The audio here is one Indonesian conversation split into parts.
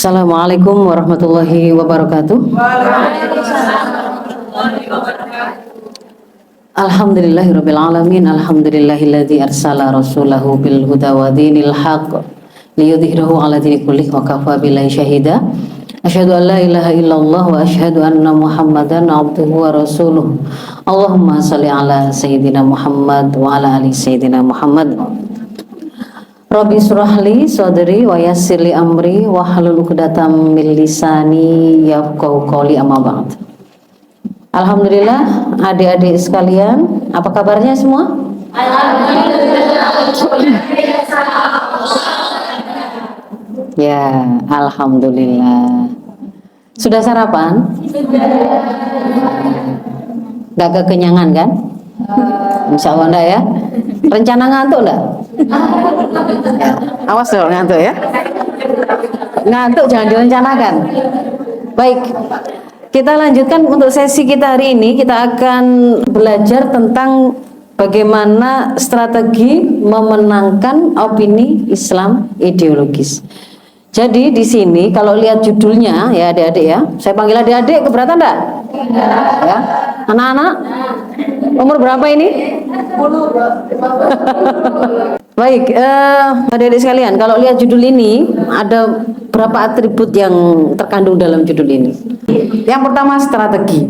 Assalamualaikum warahmatullahi wabarakatuh. Alhamdulillahirabbil alamin. Alhamdulillahilladzi arsala rasulahu bil huda wa dinil haqq liyudhhirahu 'ala dini kullih wa kafa billahi syahida. Asyhadu an la ilaha illallah wa asyhadu anna Muhammadan 'abduhu wa rasuluh. Allahumma shalli 'ala sayyidina Muhammad wa 'ala ali sayyidina Muhammad. Rabbi surahli sadri wa yassirli amri wa hlul 'uqdatam min lisani yafqahu qawli, amma ba'd. Alhamdulillah, adik-adik sekalian, apa kabarnya semua? Ya, alhamdulillah. Sudah sarapan? Gak kekenyangan kan? Insya Allah enggak ya? Rencana ngantuk enggak? Ya, awas dong ngantuk ya. Ngantuk jangan direncanakan. Baik, kita lanjutkan untuk sesi kita hari ini. Kita akan belajar tentang bagaimana strategi memenangkan opini Islam ideologis. Jadi di sini kalau lihat judulnya ya adik-adik ya, saya panggil adik-adik, keberatan enggak? Ya, anak-anak umur berapa ini? 10. Baik, adik-adik sekalian, kalau lihat judul ini ada berapa atribut yang terkandung dalam judul ini. Yang pertama strategi.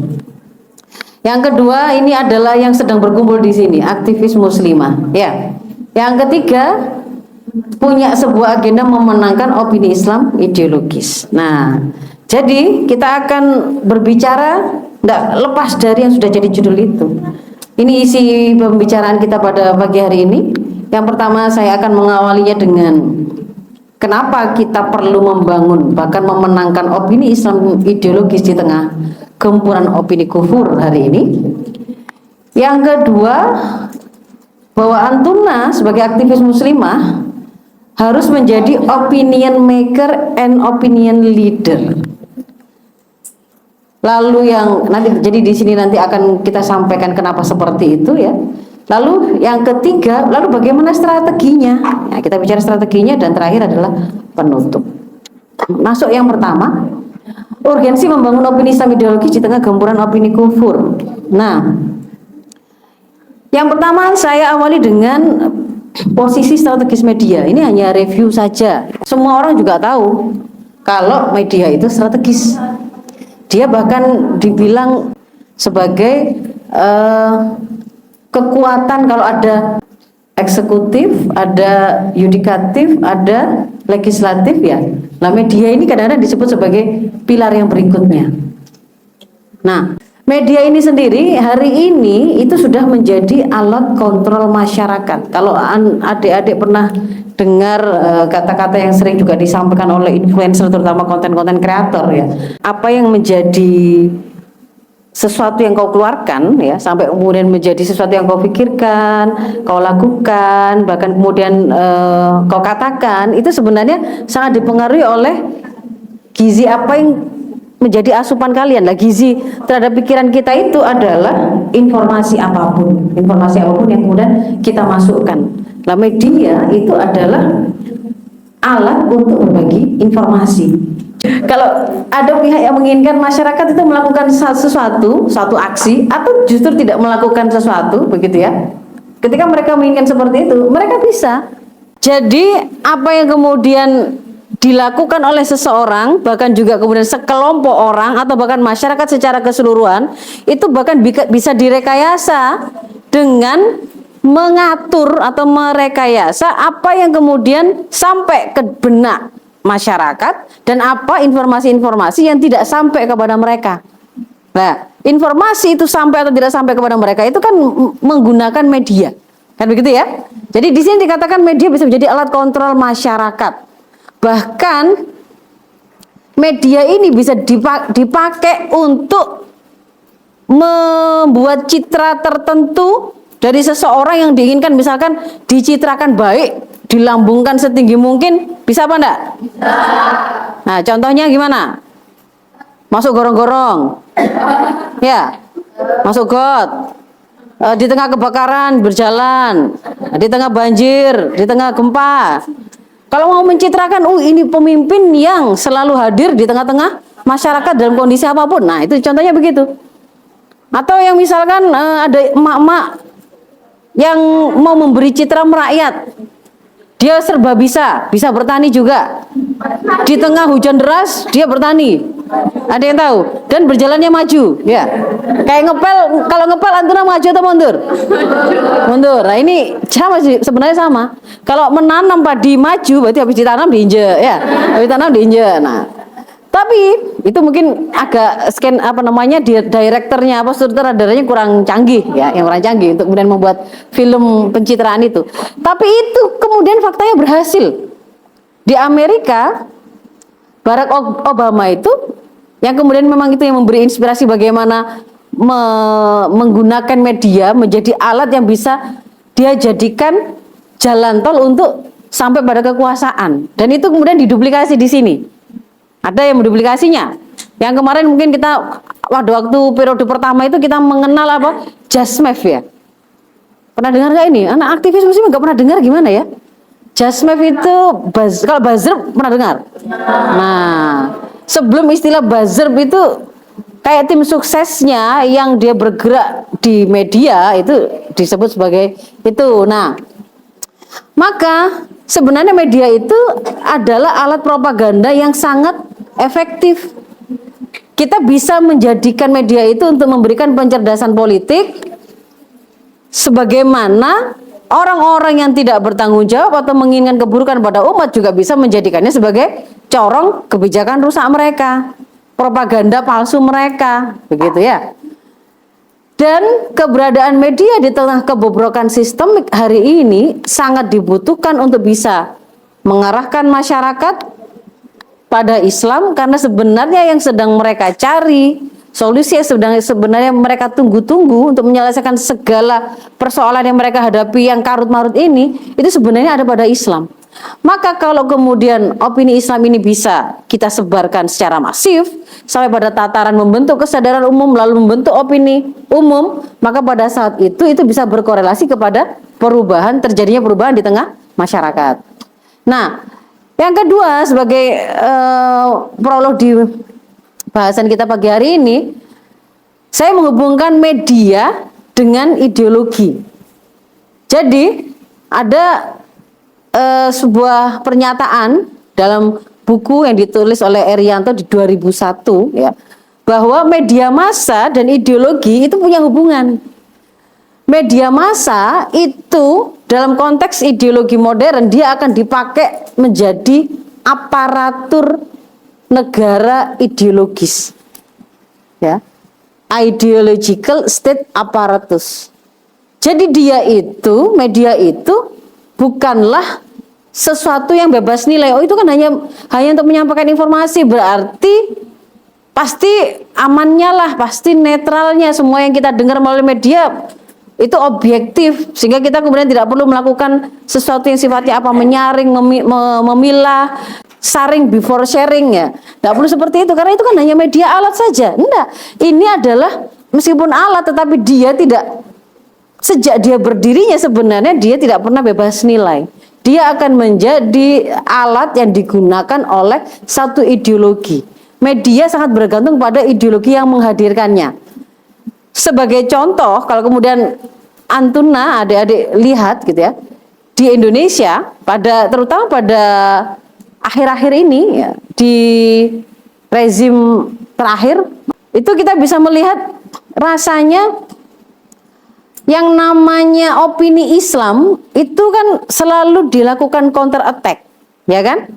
Yang kedua ini adalah yang sedang berkumpul di sini, aktivis muslimah. Ya. Yang ketiga punya sebuah agenda memenangkan opini Islam ideologis. Nah, jadi kita akan berbicara tidak lepas dari yang sudah jadi judul itu. Ini isi pembicaraan kita pada pagi hari ini. Yang pertama saya akan mengawalinya dengan kenapa kita perlu membangun bahkan memenangkan opini Islam ideologis di tengah gempuran opini kufur hari ini. Yang kedua, bahwa Antuna sebagai aktivis muslimah harus menjadi opinion maker and opinion leader. Lalu yang nanti jadi di sini nanti akan kita sampaikan kenapa seperti itu ya. Lalu yang ketiga, lalu bagaimana strateginya? Ya, kita bicara strateginya dan terakhir adalah penutup. Masuk yang pertama, urgensi membangun opini Islam ideologis di tengah gempuran opini kufur. Nah, yang pertama saya awali dengan posisi strategis media. Ini hanya review saja. Semua orang juga tahu kalau media itu strategis. Dia bahkan dibilang sebagai kekuatan kalau ada eksekutif, ada yudikatif, ada legislatif ya. Nah, media ini kadang-kadang disebut sebagai pilar yang berikutnya. Nah, media ini sendiri hari ini itu sudah menjadi alat kontrol masyarakat. Kalau adik-adik pernah dengar kata-kata yang sering juga disampaikan oleh influencer, terutama konten-konten kreator ya, apa yang menjadi sesuatu yang kau keluarkan ya, sampai kemudian menjadi sesuatu yang kau pikirkan, kau lakukan, bahkan kemudian kau katakan, itu sebenarnya sangat dipengaruhi oleh gizi apa yang menjadi asupan kalian. Lah, gizi terhadap pikiran kita itu adalah informasi apapun yang kemudian kita masukkan. Lah, media itu adalah alat untuk berbagi informasi. Kalau ada pihak yang menginginkan masyarakat itu melakukan suatu aksi atau justru tidak melakukan sesuatu, begitu ya. Ketika mereka menginginkan seperti itu, mereka bisa. Jadi apa yang kemudian dilakukan oleh seseorang, bahkan juga kemudian sekelompok orang atau bahkan masyarakat secara keseluruhan, itu bahkan bisa direkayasa dengan mengatur atau merekayasa apa yang kemudian sampai ke benak masyarakat dan apa informasi-informasi yang tidak sampai kepada mereka. Nah, informasi itu sampai atau tidak sampai kepada mereka itu kan menggunakan media, kan begitu ya. Jadi di sini dikatakan media bisa menjadi alat kontrol masyarakat. Bahkan media ini bisa dipakai untuk membuat citra tertentu dari seseorang yang diinginkan, misalkan dicitrakan baik, dilambungkan setinggi mungkin, bisa apa enggak? Bisa. Nah, contohnya gimana? Masuk gorong-gorong, ya, masuk got, di tengah kebakaran berjalan, di tengah banjir, di tengah gempa. Kalau mau mencitrakan, ini pemimpin yang selalu hadir di tengah-tengah masyarakat dalam kondisi apapun. Nah, itu contohnya begitu. Atau yang misalkan ada emak-emak yang mau memberi citra merakyat. Dia serba bisa bertani juga. Di tengah hujan deras, dia bertani. Ada yang tahu? Dan berjalannya maju, ya. Kayak ngepel, kalau ngepel antara maju atau mundur? Mundur. Nah, ini sama sih, sebenarnya sama. Kalau menanam padi maju, berarti habis ditanam diinjek, ya. Habis ditanam diinjek. Nah, tapi itu mungkin agak scan direkturnya apa sutradaranya kurang canggih ya, yang kurang canggih untuk kemudian membuat film pencitraan itu. Tapi itu kemudian faktanya berhasil. Di Amerika, Barack Obama itu yang kemudian memang itu yang memberi inspirasi bagaimana menggunakan media menjadi alat yang bisa dia jadikan jalan tol untuk sampai pada kekuasaan. Dan itu kemudian diduplikasi di sini. Ada yang menduplikasinya. Yang kemarin mungkin kita waktu periode pertama itu kita mengenal apa? JASMEF ya. Pernah dengar nggak ini? Anak aktivis muslim nggak pernah dengar gimana ya? JASMEF itu kalau buzzer pernah dengar. Nah, sebelum istilah buzzer itu kayak tim suksesnya yang dia bergerak di media itu disebut sebagai itu. Nah, maka sebenarnya media itu adalah alat propaganda yang sangat efektif. Kita bisa menjadikan media itu untuk memberikan pencerdasan politik, sebagaimana orang-orang yang tidak bertanggung jawab atau menginginkan keburukan pada umat juga bisa menjadikannya sebagai corong kebijakan rusak mereka, propaganda palsu mereka, begitu ya. Dan keberadaan media di tengah kebobrokan sistemik hari ini sangat dibutuhkan untuk bisa mengarahkan masyarakat pada Islam, karena sebenarnya yang sedang mereka cari, solusi yang sebenarnya mereka tunggu-tunggu untuk menyelesaikan segala persoalan yang mereka hadapi yang karut-marut ini, itu sebenarnya ada pada Islam. Maka kalau kemudian opini Islam ini bisa kita sebarkan secara masif sampai pada tataran membentuk kesadaran umum lalu membentuk opini umum, maka pada saat itu bisa berkorelasi kepada terjadinya perubahan di tengah masyarakat. Nah, yang kedua sebagai prolog di bahasan kita pagi hari ini, saya menghubungkan media dengan ideologi. Jadi ada sebuah pernyataan dalam buku yang ditulis oleh Erianto di 2001 ya, bahwa media massa dan ideologi itu punya hubungan. Media massa itu dalam konteks ideologi modern dia akan dipakai menjadi aparatur negara ideologis. Ya. Ideological state apparatus. Jadi media itu bukanlah sesuatu yang bebas nilai. Oh, itu kan hanya untuk menyampaikan informasi, berarti pasti amannya lah, pasti netralnya, semua yang kita dengar melalui media itu objektif, sehingga kita kemudian tidak perlu melakukan sesuatu yang sifatnya menyaring, memilah, sharing before sharing ya. Tidak perlu seperti itu, karena itu kan hanya media alat saja. Enggak, ini adalah meskipun alat, tetapi dia tidak, sejak dia berdirinya sebenarnya dia tidak pernah bebas nilai. Dia akan menjadi alat yang digunakan oleh satu ideologi. Media sangat bergantung pada ideologi yang menghadirkannya. Sebagai contoh, kalau kemudian Antuna adik-adik lihat gitu ya, di Indonesia terutama pada akhir-akhir ini ya, di rezim terakhir itu kita bisa melihat rasanya yang namanya opini Islam itu kan selalu dilakukan counter attack, ya kan?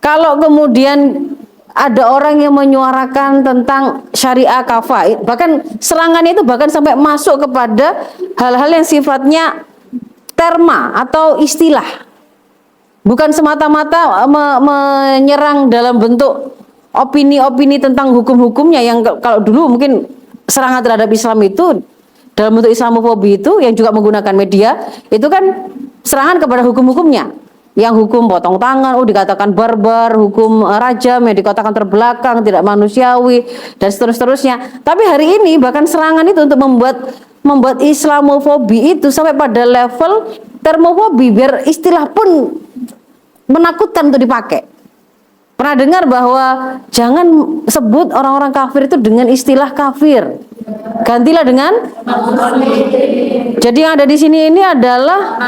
Kalau kemudian ada orang yang menyuarakan tentang syariah kafah, bahkan serangannya itu bahkan sampai masuk kepada hal-hal yang sifatnya terma atau istilah, bukan semata-mata menyerang dalam bentuk opini-opini tentang hukum-hukumnya yang kalau dulu mungkin serangan terhadap Islam itu dalam bentuk Islamofobi itu yang juga menggunakan media itu kan serangan kepada hukum-hukumnya. Yang hukum potong tangan, dikatakan barbar, hukum rajam yang dikatakan terbelakang, tidak manusiawi, dan seterusnya. Tapi hari ini bahkan serangan itu untuk membuat Islamofobi itu sampai pada level termofobi, biar istilah pun menakutkan untuk dipakai. Pernah dengar bahwa jangan sebut orang-orang kafir itu dengan istilah kafir. Gantilah dengan. Jadi yang ada di sini ini adalah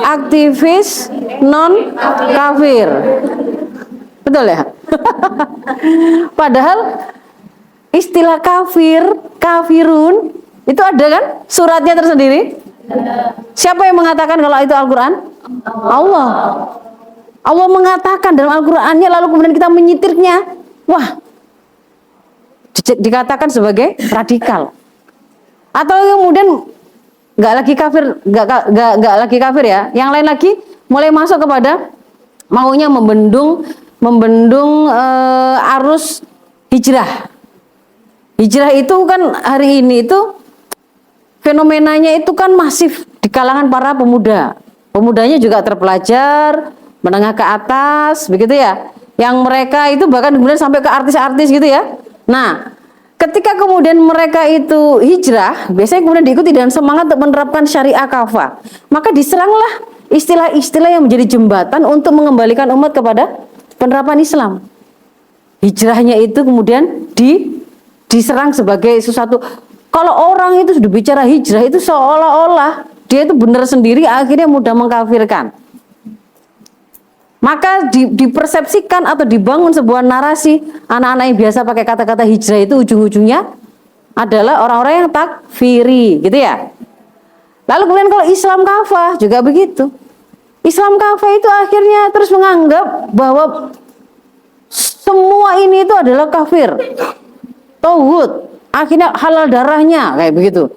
aktivis non kafir. Betul ya? Padahal istilah kafir, kafirun itu ada kan suratnya tersendiri? Siapa yang mengatakan kalau itu Al-Quran? Allah. Allah mengatakan dalam Al-Qurannya, lalu kemudian kita menyitirnya. Wah, dikatakan sebagai radikal. Atau kemudian nggak lagi kafir, nggak lagi kafir ya. Yang lain lagi mulai masuk kepada maunya membendung arus hijrah. Hijrah itu kan hari ini itu fenomenanya itu kan masif di kalangan para pemuda. Pemudanya juga terpelajar, menengah ke atas, begitu ya. Yang mereka itu bahkan kemudian sampai ke artis-artis gitu ya. Nah, ketika kemudian mereka itu hijrah, biasanya kemudian diikuti dengan semangat untuk menerapkan syariah kafah. Maka diseranglah istilah-istilah yang menjadi jembatan untuk mengembalikan umat kepada penerapan Islam. Hijrahnya itu kemudian diserang sebagai sesuatu. Kalau orang itu sudah bicara hijrah itu seolah-olah dia itu benar sendiri, akhirnya mudah mengkafirkan. Maka dipersepsikan atau dibangun sebuah narasi anak-anak yang biasa pakai kata-kata hijrah itu ujung-ujungnya adalah orang-orang yang takfiri, gitu ya. Lalu kemudian kalau Islam kafah juga begitu. Islam kafah itu akhirnya terus menganggap bahwa semua ini itu adalah kafir, tauhid, akhirnya halal darahnya kayak begitu.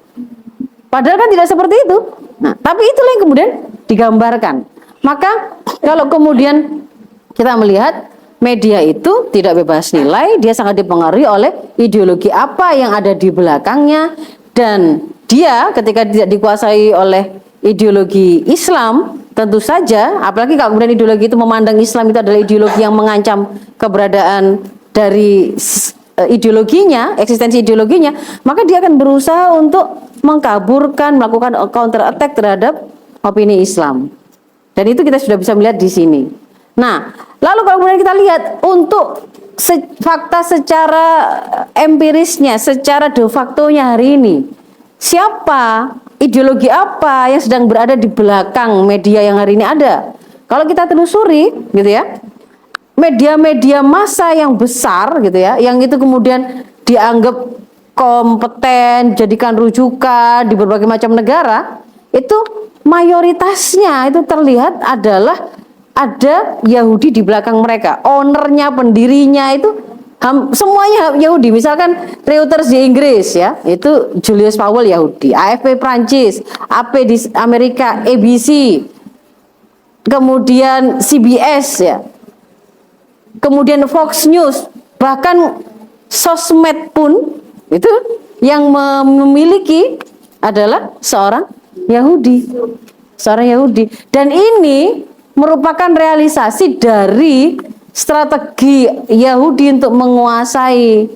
Padahal kan tidak seperti itu. Nah, tapi itulah yang kemudian digambarkan. Maka kalau kemudian kita melihat media itu tidak bebas nilai, dia sangat dipengaruhi oleh ideologi apa yang ada di belakangnya, dan dia ketika tidak dikuasai oleh ideologi Islam, tentu saja, apalagi kalau kemudian ideologi itu memandang Islam itu adalah ideologi yang mengancam keberadaan dari ideologinya, eksistensi ideologinya, maka dia akan berusaha untuk mengkaburkan, melakukan counter attack terhadap opini Islam. Dan itu kita sudah bisa melihat di sini. Nah, lalu kalau kemudian kita lihat untuk fakta secara empirisnya, secara de facto-nya hari ini, siapa, ideologi apa yang sedang berada di belakang media yang hari ini ada? Kalau kita telusuri, gitu ya, media-media massa yang besar, gitu ya, yang itu kemudian dianggap kompeten, jadikan rujukan di berbagai macam negara, itu mayoritasnya itu terlihat adalah ada Yahudi di belakang mereka. Ownernya, pendirinya itu semuanya Yahudi. Misalkan Reuters di Inggris ya, itu Julius Powell Yahudi, AFP Prancis, AP di Amerika, ABC, kemudian CBS ya, kemudian Fox News, bahkan sosmed pun itu yang memiliki adalah seorang Yahudi, dan ini merupakan realisasi dari strategi Yahudi untuk menguasai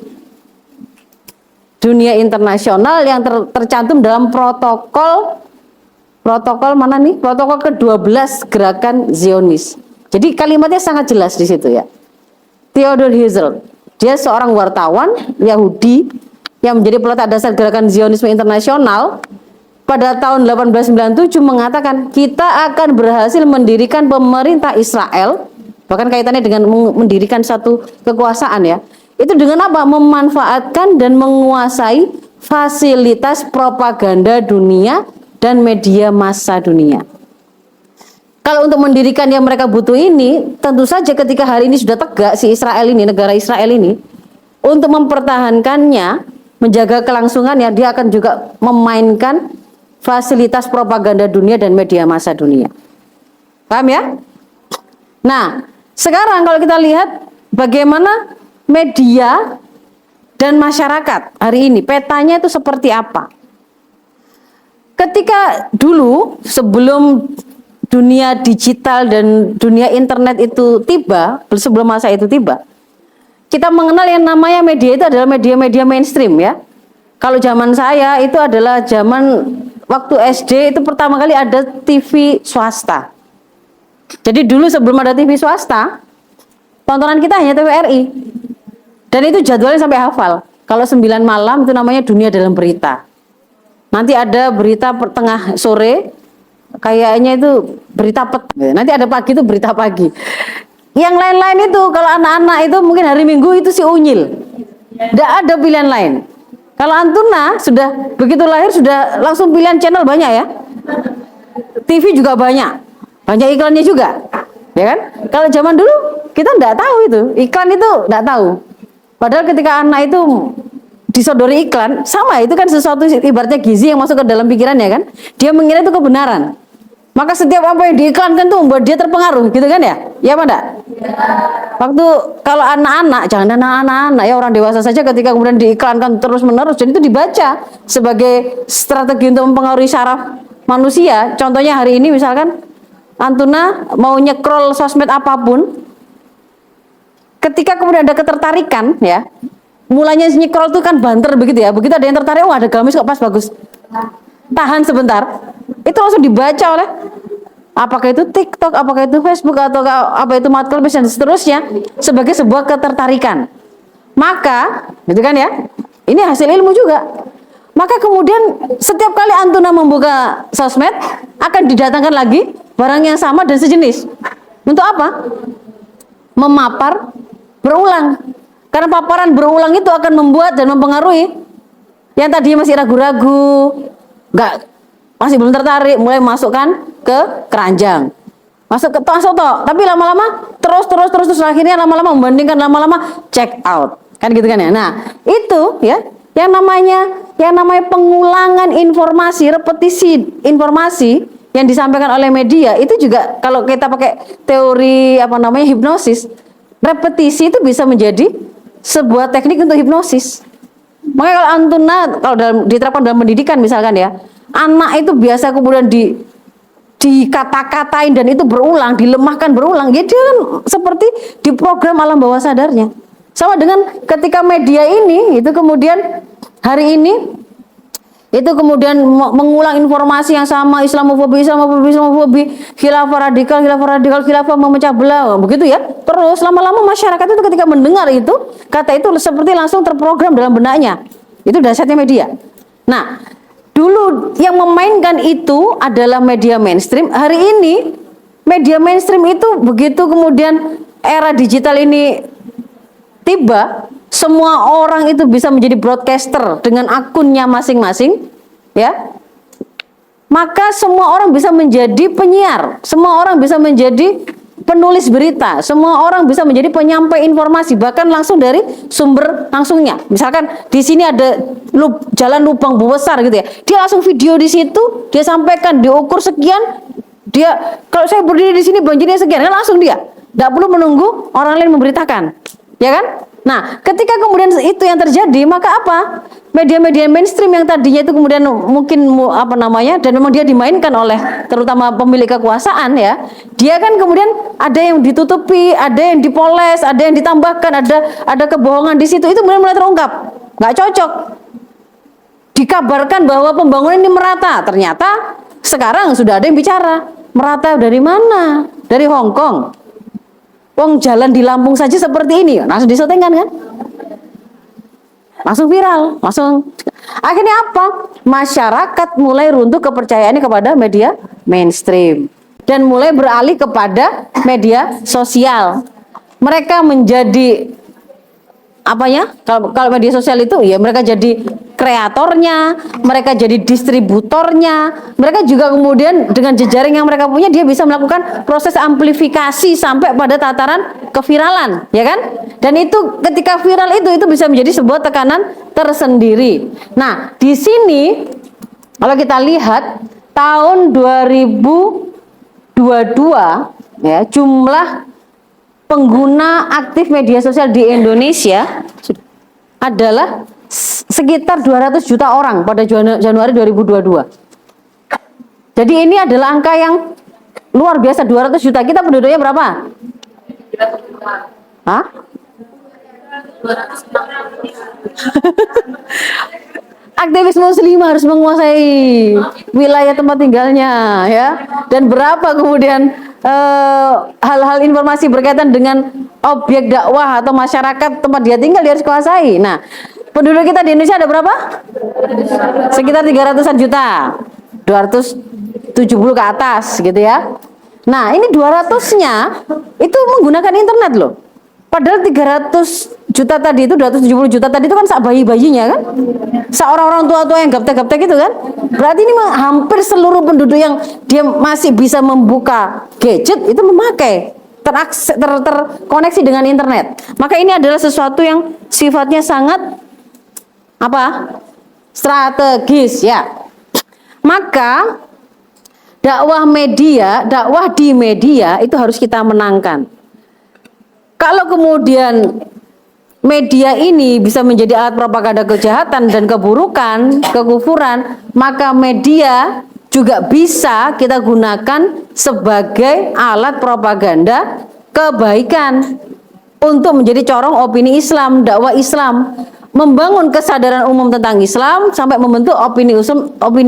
dunia internasional yang tercantum dalam protokol mana nih? Protokol ke-12 gerakan Zionis. Jadi kalimatnya sangat jelas di situ ya. Theodor Herzl, dia seorang wartawan Yahudi yang menjadi peletak dasar gerakan Zionisme internasional. Pada tahun 1897 mengatakan kita akan berhasil mendirikan pemerintah Israel, bahkan kaitannya dengan mendirikan satu kekuasaan ya. Itu dengan apa? Memanfaatkan dan menguasai fasilitas propaganda dunia dan media massa dunia. Kalau untuk mendirikan yang mereka butuh ini, tentu saja ketika hari ini sudah tegak si Israel ini, negara Israel ini, untuk mempertahankannya, menjaga kelangsungannya, dia akan juga memainkan fasilitas propaganda dunia dan media massa dunia. Paham ya? Nah, sekarang kalau kita lihat bagaimana media dan masyarakat hari ini, petanya itu seperti apa? Ketika dulu sebelum dunia digital dan dunia internet itu tiba, sebelum masa itu tiba, kita mengenal yang namanya media itu adalah media-media mainstream ya. Kalau zaman saya itu adalah zaman waktu SD itu pertama kali ada TV swasta. Jadi dulu sebelum ada TV swasta, tontonan kita hanya TVRI. Dan itu jadwalnya sampai hafal. Kalau 9 malam itu namanya Dunia Dalam Berita. Nanti ada berita tengah sore, kayaknya itu berita nanti ada pagi itu berita pagi. Yang lain-lain itu kalau anak-anak itu mungkin hari Minggu itu si unyil. Tidak ada pilihan lain. Kalau Antuna sudah begitu lahir sudah langsung pilihan channel banyak ya. TV juga banyak. Banyak iklannya juga. Ya kan? Kalau zaman dulu kita tidak tahu itu. Iklan itu tidak tahu. Padahal ketika anak itu disodori iklan, sama itu kan sesuatu ibaratnya gizi yang masuk ke dalam pikirannya kan. Dia mengira itu kebenaran. Maka setiap apa yang diiklankan tuh membuat dia terpengaruh, gitu kan ya? Ya apa enggak? Waktu kalau anak-anak, jangan anak-anak ya, orang dewasa saja ketika kemudian diiklankan terus-menerus, dan itu dibaca sebagai strategi untuk mempengaruhi saraf manusia. Contohnya hari ini misalkan Antuna mau nyekrol sosmed apapun, ketika kemudian ada ketertarikan ya, mulanya nyekrol itu kan banter begitu ya, begitu ada yang tertarik, oh ada gamis kok pas bagus, tahan sebentar, itu langsung dibaca oleh apakah itu TikTok, apakah itu Facebook, atau apa itu Marketplace dan seterusnya sebagai sebuah ketertarikan. Maka, gitu kan ya, ini hasil ilmu juga. Maka kemudian setiap kali Antuna membuka sosmed akan didatangkan lagi barang yang sama dan sejenis. Untuk apa? Memapar berulang. Karena paparan berulang itu akan membuat dan mempengaruhi yang tadinya masih ragu-ragu, masih belum tertarik, mulai masukkan ke keranjang, masuk ke tapi lama-lama terus akhirnya lama-lama membandingkan, lama-lama check out, kan gitu kan ya. Nah itu ya yang namanya pengulangan informasi, repetisi informasi yang disampaikan oleh media itu juga kalau kita pakai teori hipnosis, repetisi itu bisa menjadi sebuah teknik untuk hipnosis. Makanya kalau Antuna kalau diterapkan dalam pendidikan misalkan ya, anak itu biasa kemudian dikata-katain dan itu berulang, dilemahkan berulang, ya dia kan seperti diprogram alam bawah sadarnya. Sama dengan ketika media ini itu kemudian hari ini itu kemudian mengulang informasi yang sama, Islamofobi, khilafah radikal, khilafah memecah belah, begitu ya. Terus lama-lama masyarakat itu ketika mendengar itu kata itu seperti langsung terprogram dalam benaknya. Itu dahsyatnya media. Nah, dulu yang memainkan itu adalah media mainstream. Hari ini media mainstream itu begitu kemudian era digital ini tiba, semua orang itu bisa menjadi broadcaster dengan akunnya masing-masing, ya. Maka semua orang bisa menjadi penyiar, semua orang bisa menjadi penulis berita, semua orang bisa menjadi penyampai informasi, bahkan langsung dari sumber langsungnya. Misalkan di sini ada jalan lubang besar gitu ya, dia langsung video di situ, dia sampaikan, diukur sekian, dia kalau saya berdiri di sini banjirnya sekian, kan langsung dia, tidak perlu menunggu orang lain memberitakan, ya kan? Nah, ketika kemudian itu yang terjadi, maka apa? Media-media mainstream yang tadinya itu kemudian mungkin dan memang dia dimainkan oleh terutama pemilik kekuasaan ya, dia kan kemudian ada yang ditutupi, ada yang dipoles, ada yang ditambahkan, ada kebohongan di situ, itu mulai terungkap, nggak cocok. Dikabarkan bahwa pembangunan ini merata, ternyata sekarang sudah ada yang bicara merata dari mana? Dari Hong Kong. Wong jalan di Lampung saja seperti ini, langsung disetengkan kan? Langsung viral, langsung. Akhirnya apa? Masyarakat mulai runtuh kepercayaannya kepada media mainstream dan mulai beralih kepada media sosial. Mereka menjadi kalau media sosial itu ya mereka jadi kreatornya, mereka jadi distributornya, mereka juga kemudian dengan jejaring yang mereka punya dia bisa melakukan proses amplifikasi sampai pada tataran keviralan, ya kan? Dan itu ketika viral itu bisa menjadi sebuah tekanan tersendiri. Nah, di sini kalau kita lihat tahun 2022 ya, jumlah pengguna aktif media sosial di Indonesia adalah sekitar 200 juta orang pada Januari 2022. Jadi ini adalah angka yang luar biasa, 200 juta. Kita penduduknya berapa? Hah? Aktivis muslim harus menguasai wilayah tempat tinggalnya ya. Dan berapa kemudian hal-hal informasi berkaitan dengan objek dakwah atau masyarakat tempat dia tinggal dia harus kuasai. Nah, penduduk kita di Indonesia ada berapa? Sekitar 300-an juta. 270 ke atas gitu ya. Nah, ini 200-nya itu menggunakan internet loh. Padahal 300 juta tadi itu, 270 juta tadi itu kan sak bayi-bayinya kan? Seorang-orang tua-tua yang gaptek-gaptek itu kan? Berarti ini hampir seluruh penduduk yang dia masih bisa membuka gadget itu memakai terkoneksi dengan internet. Maka ini adalah sesuatu yang sifatnya sangat apa? Strategis ya. Maka dakwah di media itu harus kita menangkan. Kalau kemudian media ini bisa menjadi alat propaganda kejahatan dan keburukan, kekufuran, maka media juga bisa kita gunakan sebagai alat propaganda kebaikan untuk menjadi corong opini Islam, dakwah Islam, membangun kesadaran umum tentang Islam sampai membentuk opini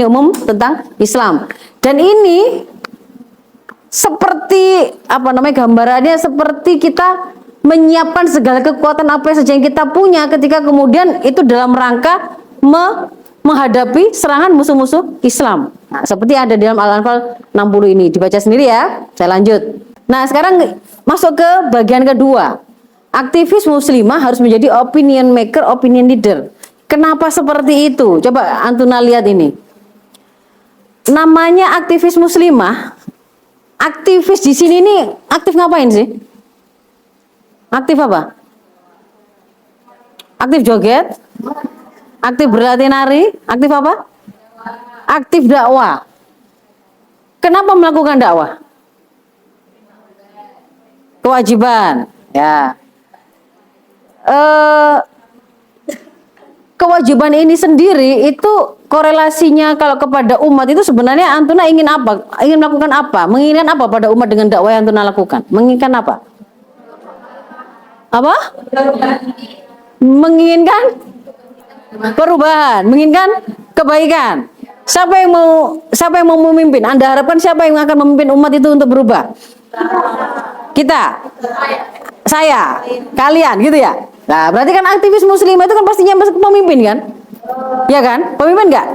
umum tentang Islam. Dan ini seperti gambarannya seperti kita menyiapkan segala kekuatan apa saja yang kita punya ketika kemudian itu dalam rangka menghadapi serangan musuh-musuh Islam. Nah, seperti ada di dalam Al-Anfal 60 ini, dibaca sendiri ya. Saya lanjut. Nah, sekarang masuk ke bagian kedua. Aktivis muslimah harus menjadi opinion maker, opinion leader. Kenapa seperti itu? Coba Antuna lihat ini. Namanya aktivis muslimah. Aktivis di sini nih aktif ngapain sih? Aktif apa? Aktif joget? Aktif berlatih nari? Aktif apa? Aktif dakwah. Kenapa melakukan dakwah? Kewajiban. Ya. Kewajiban ini sendiri itu korelasinya kalau kepada umat itu sebenarnya Antuna ingin apa? Ingin melakukan apa? Menginginkan apa pada umat dengan dakwah yang Antuna lakukan? Menginginkan apa? Apa? Menginginkan perubahan, menginginkan kebaikan. Siapa yang mau memimpin? Anda harapkan siapa yang akan memimpin umat itu untuk berubah? Kita, saya, kalian, gitu ya. Nah, berarti kan aktivis muslim itu kan pastinya pemimpin kan? Ya kan? Pemimpin nggak?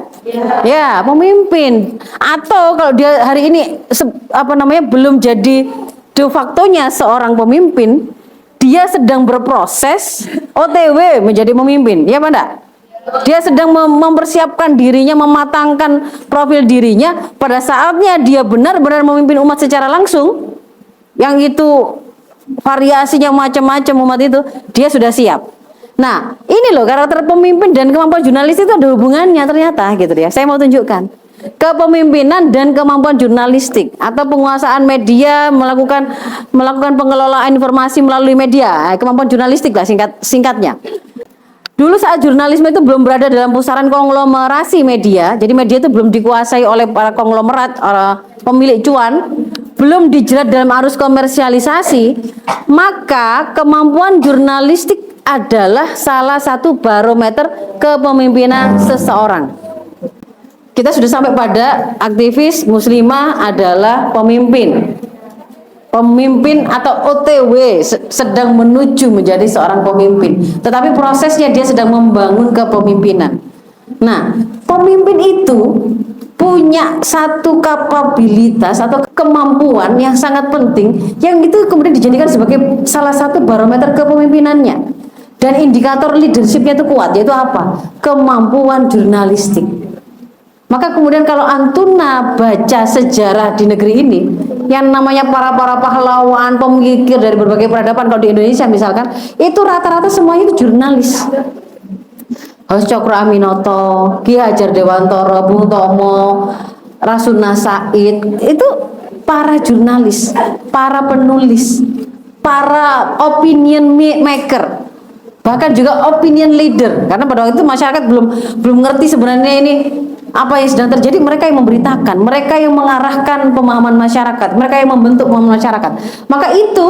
Ya, pemimpin. Atau kalau dia hari ini belum jadi de facto-nya seorang pemimpin, dia sedang berproses OTW menjadi pemimpin, ya Pak enggak? Dia sedang mempersiapkan dirinya, mematangkan profil dirinya pada saatnya dia benar-benar memimpin umat secara langsung, yang itu variasinya macam-macam umat itu, dia sudah siap. Nah, ini loh karakter pemimpin dan kemampuan jurnalis itu ada hubungannya ternyata gitu ya. Saya mau tunjukkan. Kepemimpinan dan kemampuan jurnalistik atau penguasaan media, melakukan pengelolaan informasi melalui media, kemampuan jurnalistik lah singkatnya. Dulu saat jurnalisme itu belum berada dalam pusaran konglomerasi media, jadi media itu belum dikuasai oleh para konglomerat, pemilik cuan, belum dijerat dalam arus komersialisasi, maka kemampuan jurnalistik adalah salah satu barometer kepemimpinan seseorang. Kita sudah sampai pada aktivis muslimah adalah pemimpin. Pemimpin atau OTW sedang menuju menjadi seorang pemimpin. Tetapi prosesnya dia sedang membangun kepemimpinan. Nah, pemimpin itu punya satu kapabilitas atau kemampuan yang sangat penting, yang itu kemudian dijadikan sebagai salah satu barometer kepemimpinannya. Dan indikator leadershipnya itu kuat, yaitu apa? Kemampuan jurnalistik. Maka kemudian kalau Antuna baca sejarah di negeri ini, yang namanya para pahlawan, pemikir dari berbagai peradaban, kalau di Indonesia misalkan, itu rata-rata semuanya itu jurnalis. Hos Cokro Aminoto, Ki Hajar Dewantoro, Bung Tomo, Rasuna Said, itu para jurnalis, para penulis, para opinion maker, bahkan juga opinion leader. Karena pada waktu itu masyarakat belum ngerti sebenarnya ini apa yang sedang terjadi. Mereka yang memberitakan, mereka yang mengarahkan pemahaman masyarakat, mereka yang membentuk pemahaman masyarakat. Maka itu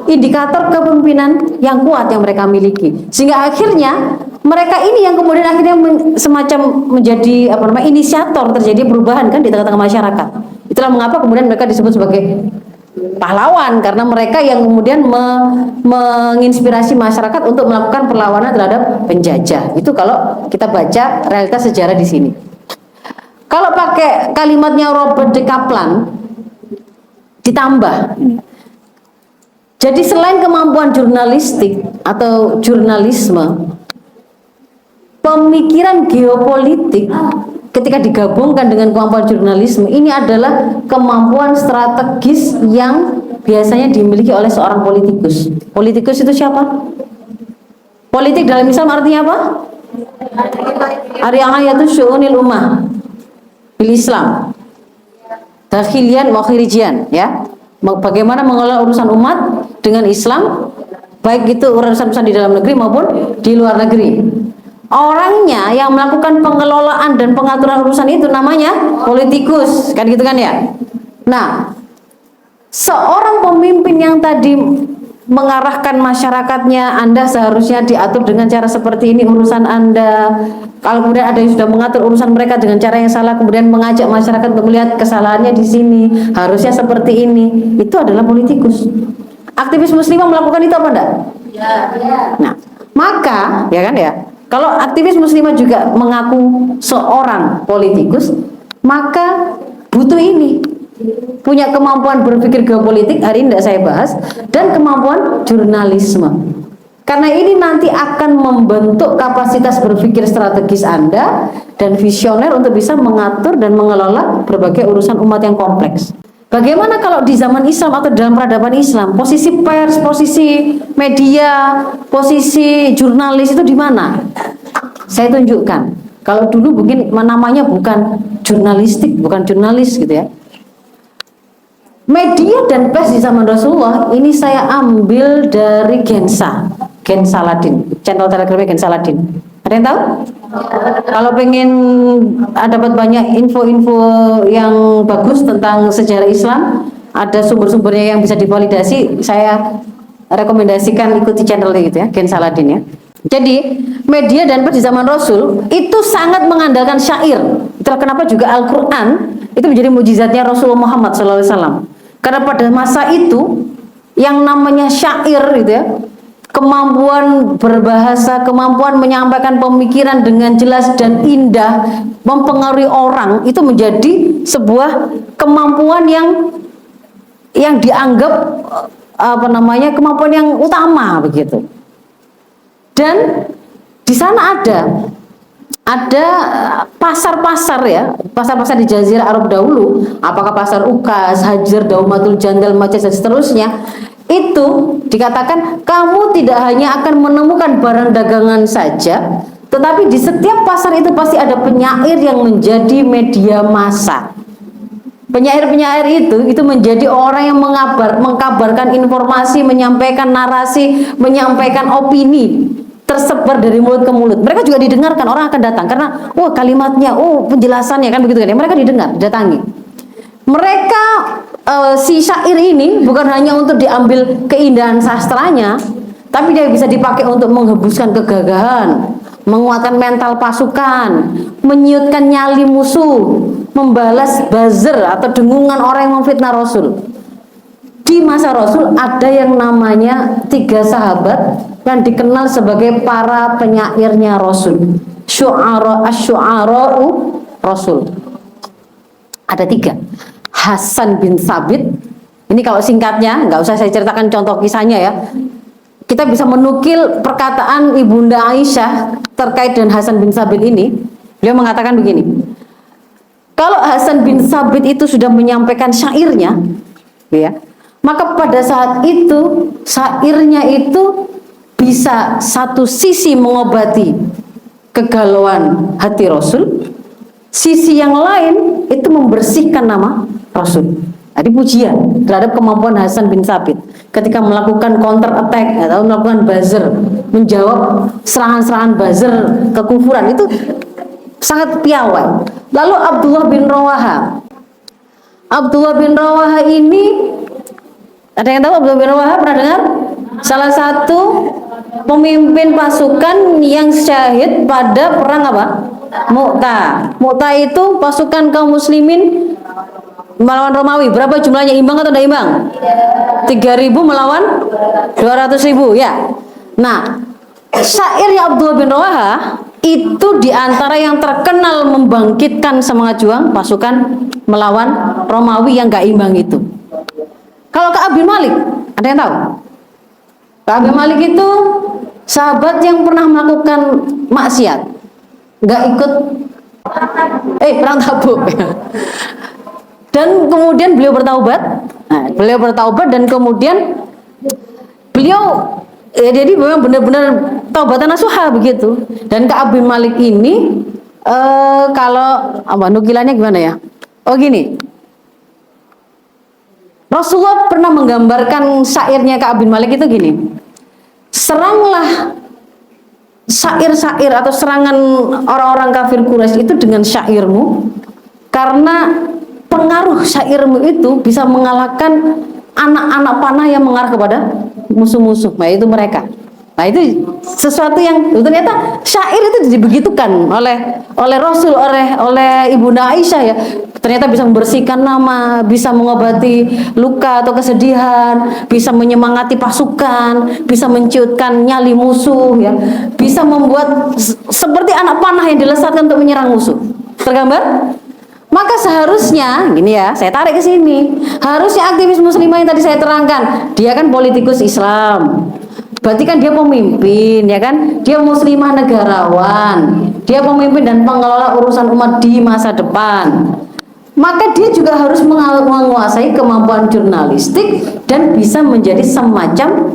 indikator kepemimpinan yang kuat yang mereka miliki, sehingga akhirnya mereka ini yang kemudian akhirnya semacam menjadi inisiator terjadi perubahan kan di tengah-tengah masyarakat. Itulah mengapa kemudian mereka disebut sebagai pahlawan, karena mereka yang kemudian menginspirasi masyarakat untuk melakukan perlawanan terhadap penjajah. Itu kalau kita baca realitas sejarah di sini. Kalau pakai kalimatnya Robert de Kaplan ditambah, jadi selain kemampuan jurnalistik atau jurnalisme, pemikiran geopolitik ketika digabungkan dengan kemampuan jurnalisme ini adalah kemampuan strategis yang biasanya dimiliki oleh seorang politikus. Politikus itu siapa? Politik dalam Islam artinya apa? Ari'ayatu syu'unil ummah bil Islam, dakhilian wa khirijian, ya. Bagaimana mengelola urusan umat dengan Islam, baik itu urusan-urusan di dalam negeri maupun di luar negeri. Orangnya yang melakukan pengelolaan dan pengaturan urusan itu namanya politikus, kan gitu kan ya. Nah, seorang pemimpin yang tadi mengarahkan masyarakatnya, Anda seharusnya diatur dengan cara seperti ini urusan Anda. Kalau kemudian ada yang sudah mengatur urusan mereka dengan cara yang salah, kemudian mengajak masyarakat untuk melihat kesalahannya di sini, harusnya seperti ini. Itu adalah politikus. Aktivis muslimah melakukan itu apa enggak? Ya. Nah, maka ya kan ya, kalau aktivis muslimah juga mengaku seorang politikus, maka butuh ini, punya kemampuan berpikir geopolitik, hari ini tidak saya bahas, dan kemampuan jurnalisme. Karena ini nanti akan membentuk kapasitas berpikir strategis Anda dan visioner untuk bisa mengatur dan mengelola berbagai urusan umat yang kompleks. Bagaimana kalau di zaman Islam atau dalam peradaban Islam, posisi pers, posisi media, posisi jurnalis itu di mana? Saya tunjukkan. Kalau dulu mungkin namanya bukan jurnalistik, bukan jurnalis gitu ya. Media dan pers di zaman Rasulullah ini saya ambil dari Gensa Ladin, channel telegramnya Gensa Ladin. Ada yang tahu? Kalau pengen dapat banyak info-info yang bagus tentang sejarah Islam, ada sumber-sumbernya yang bisa divalidasi, saya rekomendasikan ikuti channelnya gitu ya, Gensa Ladin ya. Jadi media dan pers di zaman Rasul itu sangat mengandalkan syair. Itulah kenapa juga Al-Quran itu menjadi mujizatnya Rasulullah Muhammad SAW. Karena pada masa itu yang namanya syair gitu ya, kemampuan berbahasa, kemampuan menyampaikan pemikiran dengan jelas dan indah, mempengaruhi orang, itu menjadi sebuah kemampuan yang dianggap kemampuan yang utama begitu. Dan di sana ada pasar-pasar ya, pasar-pasar di Jazirah Arab dahulu, apakah pasar Ukas, Hajar, Daumatul Jandal, Majas dan seterusnya, itu dikatakan kamu tidak hanya akan menemukan barang dagangan saja, tetapi di setiap pasar itu pasti ada penyair yang menjadi media massa. Penyair-penyair itu menjadi orang yang mengkabarkan informasi, menyampaikan narasi, menyampaikan opini, tersebar dari mulut ke mulut. Mereka juga didengarkan, orang akan datang karena kalimatnya, penjelasannya kan begitu kan ya. Mereka didatangi. Mereka si syair ini bukan hanya untuk diambil keindahan sastranya, tapi dia bisa dipakai untuk menghembuskan kegagahan, menguatkan mental pasukan, menyiutkan nyali musuh, membalas buzzer atau dengungan orang yang memfitnah Rasul. Di masa Rasul ada yang namanya 3 sahabat yang dikenal sebagai para penyairnya Rasul, syu'ara'u Rasul. Ada 3. Hasan bin Sabit, ini kalau singkatnya, nggak usah saya ceritakan contoh kisahnya ya. Kita bisa menukil perkataan Ibunda Aisyah terkait dengan Hasan bin Sabit ini. Beliau mengatakan begini, kalau Hasan bin Sabit itu sudah menyampaikan syairnya, ya, maka pada saat itu syairnya itu bisa satu sisi mengobati kegalauan hati Rasul, sisi yang lain itu membersihkan nama Rasul. Jadi pujian terhadap kemampuan Hasan bin Sabit ketika melakukan counter attack atau melakukan buzzer, menjawab serangan-serangan buzzer kekufuran, itu sangat piawai. Lalu Abdullah bin Rawaha ini, ada yang tahu Abdullah bin Rawaha, pernah dengar? Salah satu pemimpin pasukan yang syahid pada perang apa? Mu'tah. Mu'tah itu pasukan kaum muslimin melawan Romawi. Berapa jumlahnya, imbang atau tidak imbang? 3.000 melawan 200.000 ya. Nah, syairnya Abdullah bin Rawaha itu diantara yang terkenal membangkitkan semangat juang pasukan melawan Romawi yang gak imbang itu. Kalau Ka'ab bin Malik, ada yang tahu? Ka'ab bin Malik itu sahabat yang pernah melakukan maksiat, gak ikut perang Tabuk. Dan kemudian beliau bertaubat. Nah, beliau bertaubat dan kemudian beliau jadi memang benar-benar taubatan nasuha begitu. Dan Ka'ab bin Malik ini kalau nukilannya gimana ya? Oh gini, Rasulullah pernah menggambarkan syairnya Ka'ab bin Malik itu gini: seranglah syair-syair atau serangan orang-orang kafir Quraisy itu dengan syairmu, karena pengaruh syairmu itu bisa mengalahkan anak-anak panah yang mengarah kepada musuh-musuh, yaitu mereka. Nah, itu sesuatu yang ternyata syair itu dibegitukan oleh Rasul, oleh Ibunda Aisyah ya. Ternyata bisa membersihkan nama, bisa mengobati luka atau kesedihan, bisa menyemangati pasukan, bisa menciutkan nyali musuh ya, bisa membuat seperti anak panah yang dilesatkan untuk menyerang musuh. Tergambar? Maka seharusnya, gini ya, saya tarik ke sini. Harusnya aktivis muslimah yang tadi saya terangkan, dia kan politikus Islam. Berarti kan dia pemimpin, ya kan? Dia muslimah negarawan. Dia pemimpin dan pengelola urusan umat di masa depan. Maka dia juga harus menguasai kemampuan jurnalistik dan bisa menjadi semacam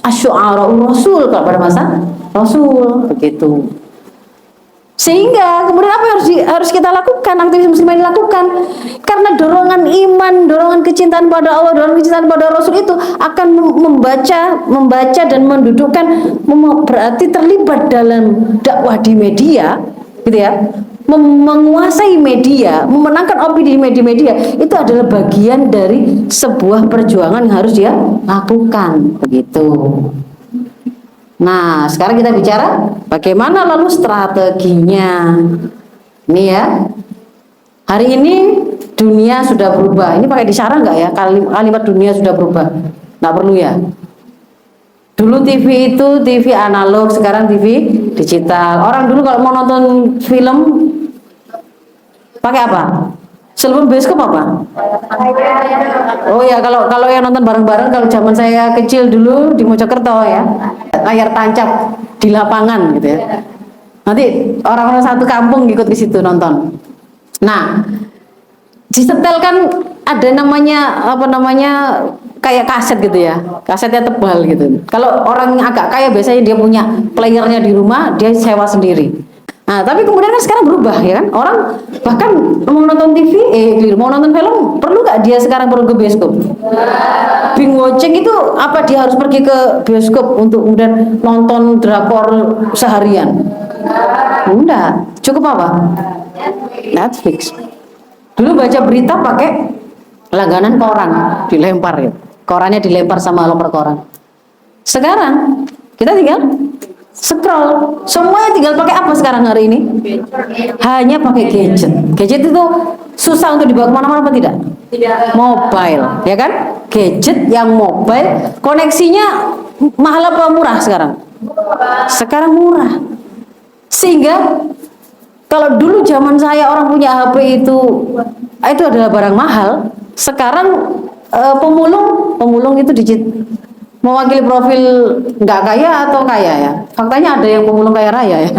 asy'ara'ur rasul pada masa Rasul, begitu. Sehingga kemudian apa yang harus kita lakukan, aktivis muslimah yang dilakukan? Karena dorongan iman, dorongan kecintaan pada Allah, dorongan kecintaan pada Rasul itu akan membaca dan mendudukkan, berarti terlibat dalam dakwah di media, gitu ya. Menguasai media, memenangkan opini di media itu adalah bagian dari sebuah perjuangan yang harus dia lakukan, begitu. Nah, sekarang kita bicara bagaimana lalu strateginya. Ini ya, hari ini dunia sudah berubah. Ini pakai disyarah nggak ya? Kalimat dunia sudah berubah, nggak perlu ya. Dulu TV itu TV analog, sekarang TV digital. Orang dulu kalau mau nonton film pakai apa? Sebelum bioskop apa? Oh ya, kalau yang nonton bareng-bareng, kalau zaman saya kecil dulu di Mojokerto ya, layar tancap di lapangan gitu ya. Nanti orang-orang satu kampung ikut ke situ nonton. Nah, disetel kan ada namanya kayak kaset gitu ya, kasetnya tebal gitu. Kalau orang agak kaya biasanya dia punya playernya di rumah, dia sewa sendiri. Nah, tapi kemudian kan sekarang berubah ya kan, orang bahkan mau nonton TV, mau nonton film, perlu nggak dia sekarang perlu ke bioskop? Binge watching itu apa, dia harus pergi ke bioskop untuk kemudian nonton drakor seharian? Enggak, cukup apa? Netflix. Dulu baca berita pakai langganan koran, dilempar ya, korannya dilempar sama lemper koran. Sekarang kita tinggal scroll, semuanya tinggal pakai apa sekarang hari ini? Hanya pakai gadget. Gadget itu susah untuk dibawa kemana-mana apa tidak? Tidak. Mobile, ya kan? Gadget yang mobile, koneksinya mahal apa murah sekarang? Sekarang murah. Sehingga kalau dulu zaman saya orang punya HP itu adalah barang mahal. Sekarang pemulung itu mewakili profil nggak kaya atau kaya ya. Faktanya ada yang pemulung kaya raya ya.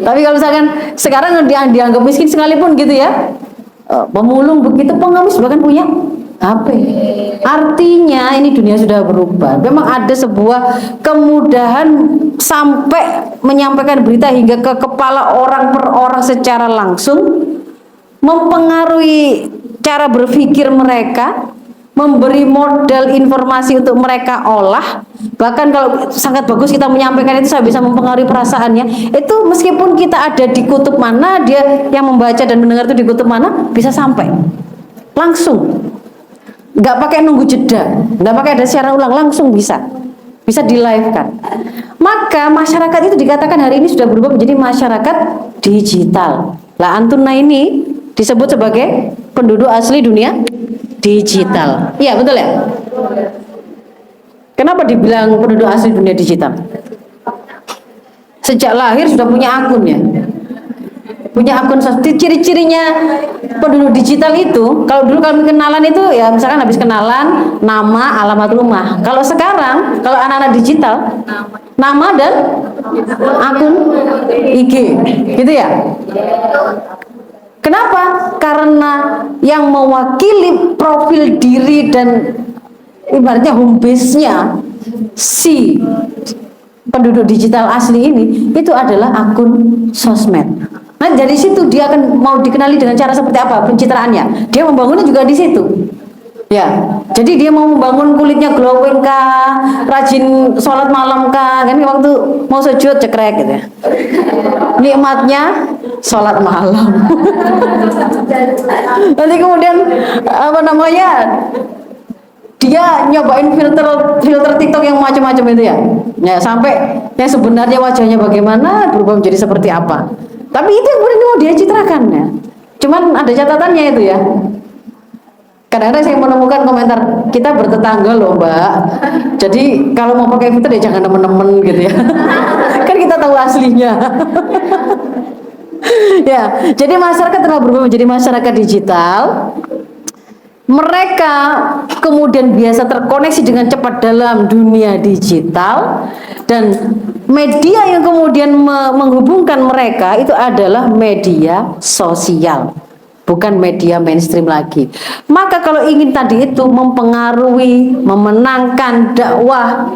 Tapi kalau misalkan sekarang dianggap miskin sekalipun gitu ya, pemulung begitu, pengemis bahkan punya HP. Artinya ini dunia sudah berubah. Memang ada sebuah kemudahan sampai menyampaikan berita hingga ke kepala orang per orang secara langsung, mempengaruhi cara berpikir mereka, memberi modal informasi untuk mereka olah. Bahkan kalau sangat bagus kita menyampaikan itu, saya bisa mempengaruhi perasaannya. Itu meskipun kita ada di kutub mana, dia yang membaca dan mendengar itu di kutub mana, bisa sampai langsung, nggak pakai nunggu jeda, nggak pakai ada siaran ulang, langsung bisa di live kan. Maka masyarakat itu dikatakan hari ini sudah berubah menjadi masyarakat digital. Lah Antuna ini disebut sebagai penduduk asli dunia digital. Iya, betul ya? Kenapa dibilang penduduk asli dunia digital? Sejak lahir sudah punya akun ya. Punya akun. Ciri-cirinya penduduk digital itu, kalau dulu kami kenalan itu ya misalkan habis kenalan nama, alamat rumah. Kalau sekarang, kalau anak-anak digital, nama dan akun IG, gitu ya. Kenapa? Karena yang mewakili profil diri dan ibaratnya home base-nya si penduduk digital asli ini itu adalah akun sosmed. Nah, dari situ dia akan mau dikenali dengan cara seperti apa pencitraannya. Dia membangunnya juga di situ. Ya, jadi dia mau membangun kulitnya glowing kah, rajin sholat malam kah, kan waktu mau sujud cekrek gitu ya. Nikmatnya sholat malam. Nanti kemudian apa namanya? Dia nyobain filter TikTok yang macam-macam itu ya. Ya, sampai yang sebenarnya wajahnya bagaimana berubah menjadi seperti apa. Tapi itu yang kemudian mau dia citrakan ya. Cuman ada catatannya itu ya. Kadang-kadang saya menemukan komentar, kita bertetangga loh mbak, jadi kalau mau pakai filter ya jangan temen-temen gitu ya. Kan kita tahu aslinya. Ya, jadi masyarakat telah berubah menjadi masyarakat digital. Mereka kemudian biasa terkoneksi dengan cepat dalam dunia digital, dan media yang kemudian menghubungkan mereka itu adalah media sosial, bukan media mainstream lagi. Maka kalau ingin tadi itu mempengaruhi, memenangkan dakwah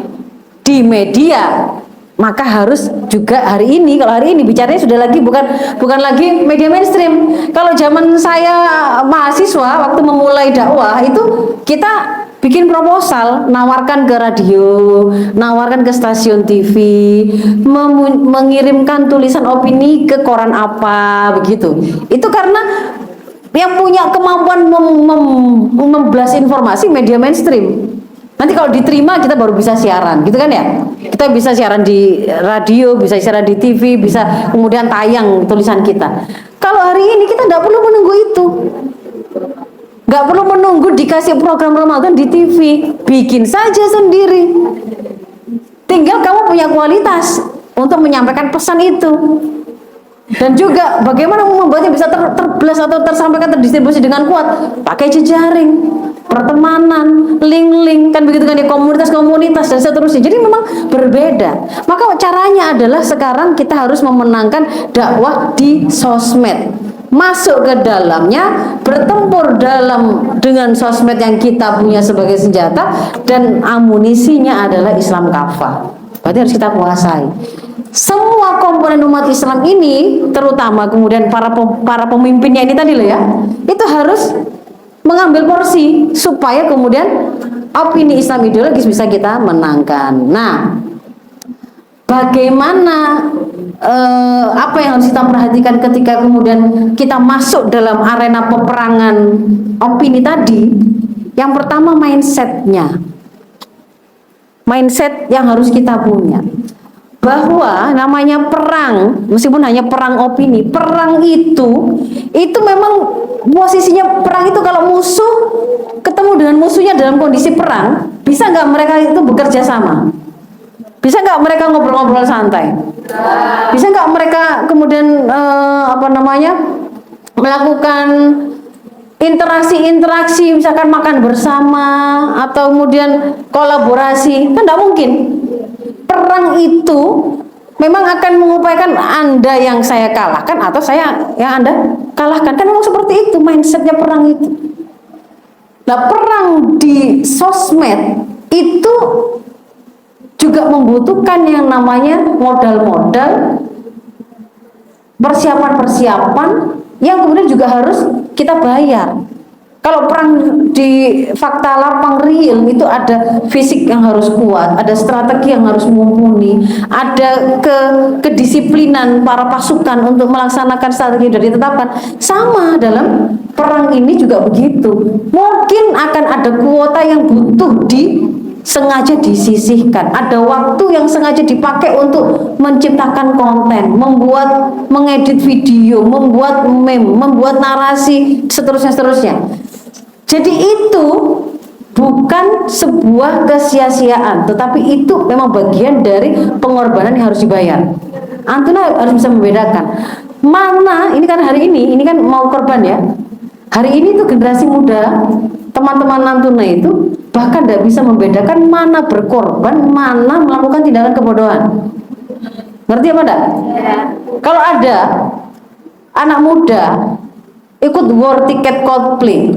di media, maka harus juga hari ini, kalau hari ini bicaranya sudah lagi bukan lagi media mainstream. Kalau zaman saya mahasiswa waktu memulai dakwah itu kita bikin proposal, nawarkan ke radio, nawarkan ke stasiun TV, mengirimkan tulisan opini ke koran apa begitu. Itu karena yang punya kemampuan membelas informasi media mainstream. Nanti kalau diterima kita baru bisa siaran, gitu kan ya? Kita bisa siaran di radio, bisa siaran di TV, bisa kemudian tayang tulisan kita. Kalau hari ini kita nggak perlu menunggu itu, nggak perlu menunggu dikasih program Ramadan di TV, bikin saja sendiri. Tinggal kamu punya kualitas untuk menyampaikan pesan itu. Dan juga bagaimana membuatnya bisa terbelas atau tersampaikan, terdistribusi dengan kuat, pakai jejaring, pertemanan, link-link, kan begitu kan ya, komunitas-komunitas dan seterusnya. Jadi memang berbeda. Maka caranya adalah sekarang kita harus memenangkan dakwah di sosmed, masuk ke dalamnya, bertempur dengan sosmed yang kita punya sebagai senjata, dan amunisinya adalah Islam kafah. Berarti harus kita kuasai. Semua komponen umat Islam ini, terutama kemudian para pemimpinnya ini tadi loh ya, itu harus mengambil porsi supaya kemudian opini Islam ideologis bisa kita menangkan. Nah, bagaimana apa yang harus kita perhatikan ketika kemudian kita masuk dalam arena peperangan opini tadi? Yang pertama mindsetnya, mindset yang harus kita punya. Bahwa namanya perang, meskipun hanya perang opini, perang itu memang posisinya perang itu kalau musuh ketemu dengan musuhnya dalam kondisi perang, bisa nggak mereka itu bekerja sama? Bisa nggak mereka ngobrol-ngobrol santai? Bisa nggak mereka kemudian melakukan interaksi-interaksi, misalkan makan bersama atau kemudian kolaborasi? Kan nggak mungkin. Perang itu memang akan mengupayakan Anda yang saya kalahkan atau saya yang Anda kalahkan. Kan memang seperti itu mindsetnya perang itu. Nah, perang di sosmed itu juga membutuhkan yang namanya modal-modal, persiapan-persiapan yang kemudian juga harus kita bayar. Kalau perang di fakta lapang real itu ada fisik yang harus kuat, ada strategi yang harus mumpuni, ada kedisiplinan para pasukan untuk melaksanakan strategi yang sudah ditetapkan. Sama dalam perang ini juga begitu. Mungkin akan ada kuota yang butuh sengaja disisihkan, ada waktu yang sengaja dipakai untuk menciptakan konten, mengedit video, membuat meme, membuat narasi, seterusnya. Jadi itu bukan sebuah kesia-siaan, tetapi itu memang bagian dari pengorbanan yang harus dibayar. Antum harus bisa membedakan mana, ini kan hari ini kan mau korban ya. Hari ini tuh generasi muda, teman-teman Nantuna itu bahkan tidak bisa membedakan mana berkorban, mana melakukan tindakan kebodohan. Ngerti apa enggak? Ya. Kalau ada anak muda ikut war tiket Coldplay,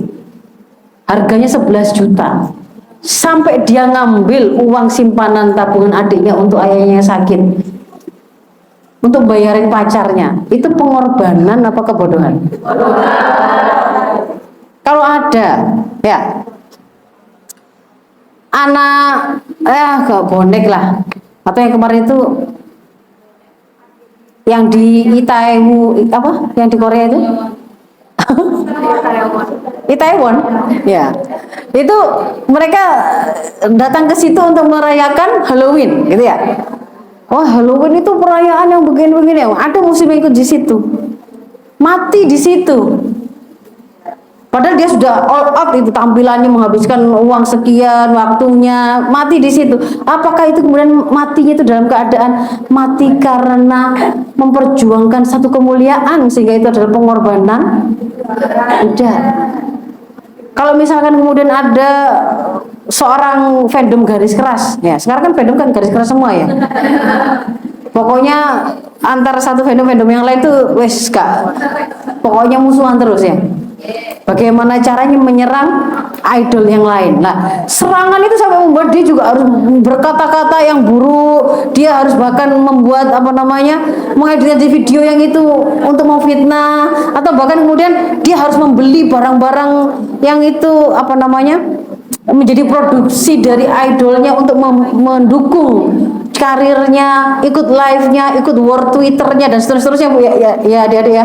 harganya 11 juta, sampai dia ngambil uang simpanan tabungan adiknya untuk ayahnya yang sakit, untuk bayarin pacarnya, itu pengorbanan apa kebodohan? Kalau ada ya anak gak bonek lah, atau yang kemarin itu yang di Itaewon, apa yang di Korea itu Itaewon ya, itu mereka datang ke situ untuk merayakan Halloween gitu ya. Oh, Halloween itu perayaan yang begini-begini, ada muslim yang ikut di situ, mati di situ. Padahal dia sudah all out, itu tampilannya menghabiskan uang sekian, waktunya, mati di situ. Apakah itu kemudian matinya itu dalam keadaan mati karena memperjuangkan satu kemuliaan sehingga itu adalah pengorbanan? Tidak. Kalau misalkan kemudian ada seorang fandom garis keras, ya sekarang kan fandom kan garis keras semua ya. Pokoknya antar satu fandom yang lain tuh wes kak, pokoknya musuhan terus ya. Bagaimana caranya menyerang idol yang lain. Nah, serangan itu sampai membuat dia juga harus berkata-kata yang buruk. Dia harus bahkan membuat mengedit video yang itu untuk memfitnah, atau bahkan kemudian dia harus membeli barang-barang yang itu menjadi produksi dari idolnya untuk mendukung karirnya, ikut live-nya, ikut war Twitternya dan seterusnya ya adik-adik ya.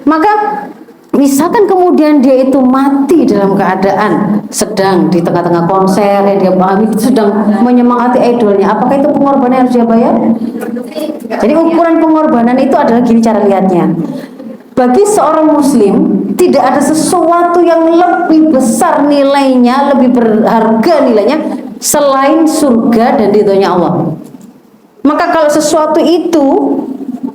Maka misalkan kemudian dia itu mati dalam keadaan sedang di tengah-tengah konser yang dia pahami, sedang menyemangati idolnya, apakah itu pengorbanan yang harus dia bayar? Jadi ukuran pengorbanan itu adalah gini cara lihatnya. Bagi seorang muslim tidak ada sesuatu yang lebih besar nilainya, lebih berharga nilainya selain surga dan ridhonya Allah. Maka kalau sesuatu itu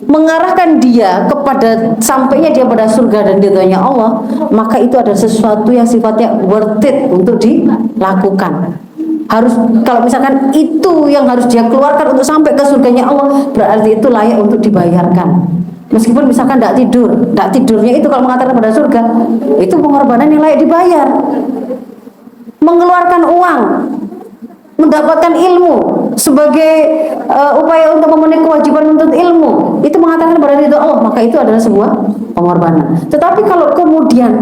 mengarahkan dia kepada sampainya dia pada surga dan ridhonya Allah, maka itu adalah sesuatu yang sifatnya worth it untuk dilakukan. Harus, kalau misalkan itu yang harus dia keluarkan untuk sampai ke surganya Allah, berarti itu layak untuk dibayarkan. Meskipun misalkan tidak tidurnya itu kalau mengatakan pada surga, itu pengorbanan yang layak dibayar. Mengeluarkan uang, mendapatkan ilmu sebagai upaya untuk memenuhi kewajiban menuntut ilmu, itu mengatakan pada ridho Allah, maka itu adalah sebuah pengorbanan. Tetapi kalau kemudian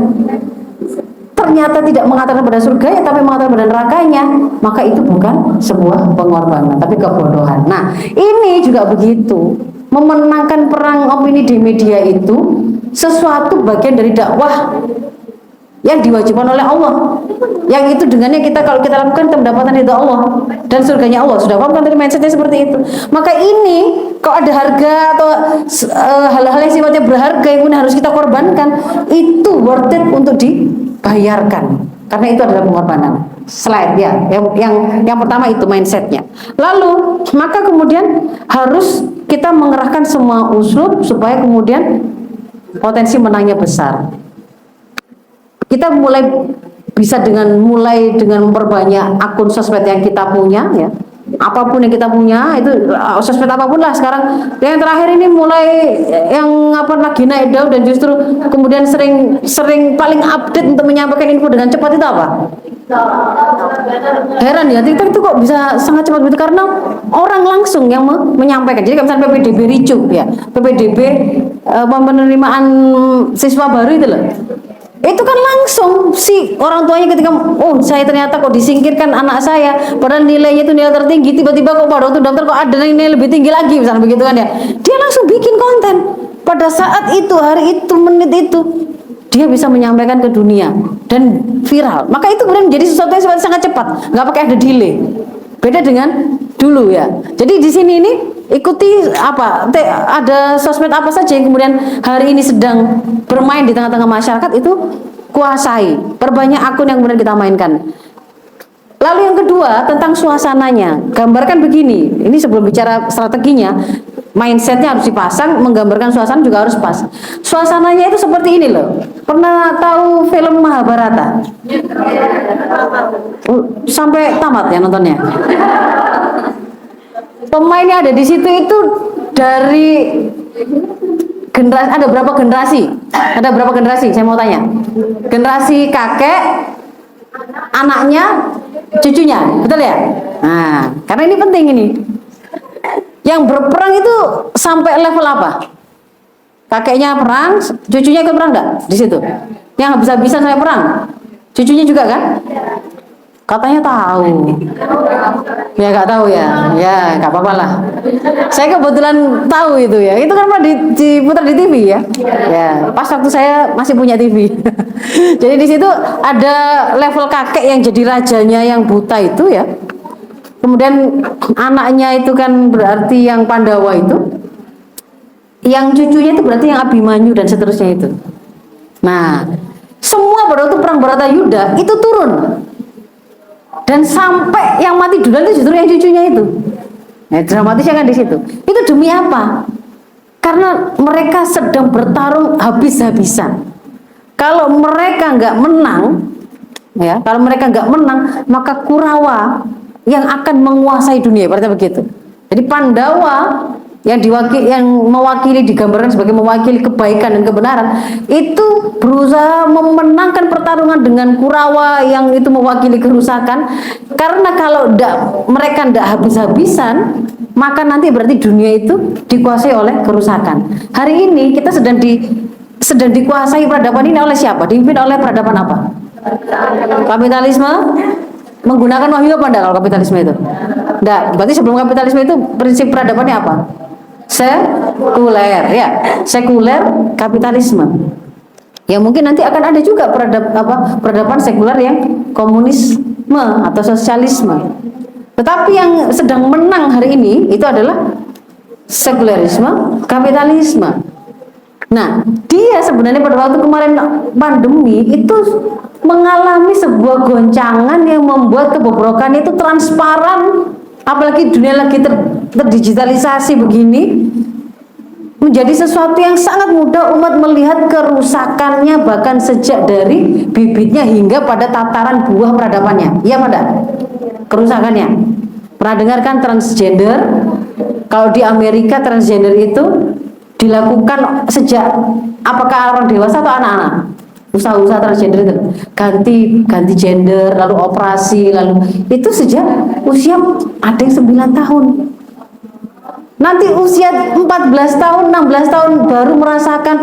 ternyata tidak mengatakan pada surga ya, tapi mengatakan pada nerakanya, maka itu bukan sebuah pengorbanan, tapi kebodohan. Nah, ini juga begitu. Memenangkan perang opini di media itu sesuatu bagian dari dakwah yang diwajibkan oleh Allah, yang itu dengannya kalau kita lakukan kita mendapatkan ridha Allah dan surganya Allah. Sudah paham kan tadi mindsetnya seperti itu? Maka ini kalau ada harga atau hal-hal yang sifatnya berharga yang harus kita korbankan, itu worth it untuk dibayarkan, karena itu adalah pengorbanan. Slide ya, yang pertama itu mindsetnya. Lalu maka kemudian harus kita mengerahkan semua uslub supaya kemudian potensi menangnya besar. Kita bisa dengan memperbanyak akun sosmed yang kita punya ya. Apapun yang kita punya itu, sosmed apapun lah sekarang. Yang terakhir ini mulai yang lagi naik daun dan justru kemudian sering paling update untuk menyampaikan info dengan cepat itu apa? Heran ya, TikTok itu kok bisa sangat cepat begitu, karena orang langsung yang menyampaikan. Jadi misalnya PPDB ricu ya, PPDB penerimaan siswa baru itu loh. Itu kan langsung si orang tuanya ketika saya ternyata kok disingkirkan anak saya, padahal nilainya itu nilai tertinggi, tiba-tiba kok pada waktu daftar kok ada nilai lebih tinggi lagi, misalnya begitu kan ya. Dia langsung bikin konten pada saat itu, hari itu, menit itu, dia bisa menyampaikan ke dunia dan viral. Maka itu kemudian menjadi sesuatu yang sangat cepat, nggak pakai ada delay. Beda dengan dulu ya. Jadi di sini ini ikuti apa? Ada sosmed apa saja yang kemudian hari ini sedang bermain di tengah-tengah masyarakat itu kuasai. Perbanyak akun yang kemudian kita mainkan. Lalu yang kedua tentang suasananya. Gambarkan begini. Ini sebelum bicara strateginya, mindsetnya harus dipasang, menggambarkan suasana juga harus pas. Suasananya itu seperti ini loh. Pernah tahu film Mahabharata? Sampai tamat ya nontonnya. Pemain yang ada di situ itu dari generasi, ada berapa generasi? Ada berapa generasi? Saya mau tanya. Generasi kakek, anaknya, cucunya, betul ya? Nah, karena ini penting ini. Yang berperang itu sampai level apa? Kakeknya perang, cucunya ikut perang enggak di situ? Yang habis-habisan saya perang, cucunya juga kan? Katanya tahu. Ya nggak tahu ya, ya nggak apa-apa lah. Saya kebetulan tahu itu ya. Itu kan pernah diputar di TV ya. Ya, pas waktu saya masih punya TV. Jadi di situ ada level kakek yang jadi rajanya yang buta itu ya. Kemudian anaknya itu kan berarti yang Pandawa itu. Yang cucunya itu berarti yang Abimanyu dan seterusnya itu. Nah, semua pada waktu perang Baratayuda itu turun. Dan sampai yang mati duluan itu justru yang cucunya itu. Nah, dramatisnya kan di situ. Itu demi apa? Karena mereka sedang bertarung habis-habisan. Kalau mereka nggak menang, ya, kalau mereka nggak menang, maka Kurawa yang akan menguasai dunia, berarti begitu. Jadi Pandawa yang mewakili, digambarkan sebagai mewakili kebaikan dan kebenaran, itu berusaha memenangkan pertarungan dengan Kurawa yang itu mewakili kerusakan. Karena kalau mereka tidak habis-habisan, maka nanti berarti dunia itu dikuasai oleh kerusakan. Hari ini kita sedang dikuasai peradaban ini oleh siapa? Dipimpin oleh peradaban apa? Kapitalisme. Menggunakan wahyu apa enggak kalau kapitalisme itu? Enggak, berarti sebelum kapitalisme itu prinsip peradabannya apa? Sekuler, ya, sekuler kapitalisme. Ya mungkin nanti akan ada juga peradaban sekuler yang komunisme atau sosialisme. Tetapi yang sedang menang hari ini itu adalah sekularisme, kapitalisme. Nah, dia sebenarnya pada waktu kemarin pandemi itu mengalami sebuah goncangan yang membuat kebobrokan itu transparan. Apalagi dunia lagi terdigitalisasi begini, menjadi sesuatu yang sangat mudah umat melihat kerusakannya, bahkan sejak dari bibitnya hingga pada tataran buah peradabannya. Iya pada kerusakannya. Pernah dengarkan transgender? Kalau di Amerika transgender itu dilakukan sejak, apakah orang dewasa atau anak-anak? Usaha-usaha transgender itu ganti gender, lalu operasi, lalu itu sejak usia ada yang 9 tahun. Nanti usia 14 tahun, 16 tahun baru merasakan,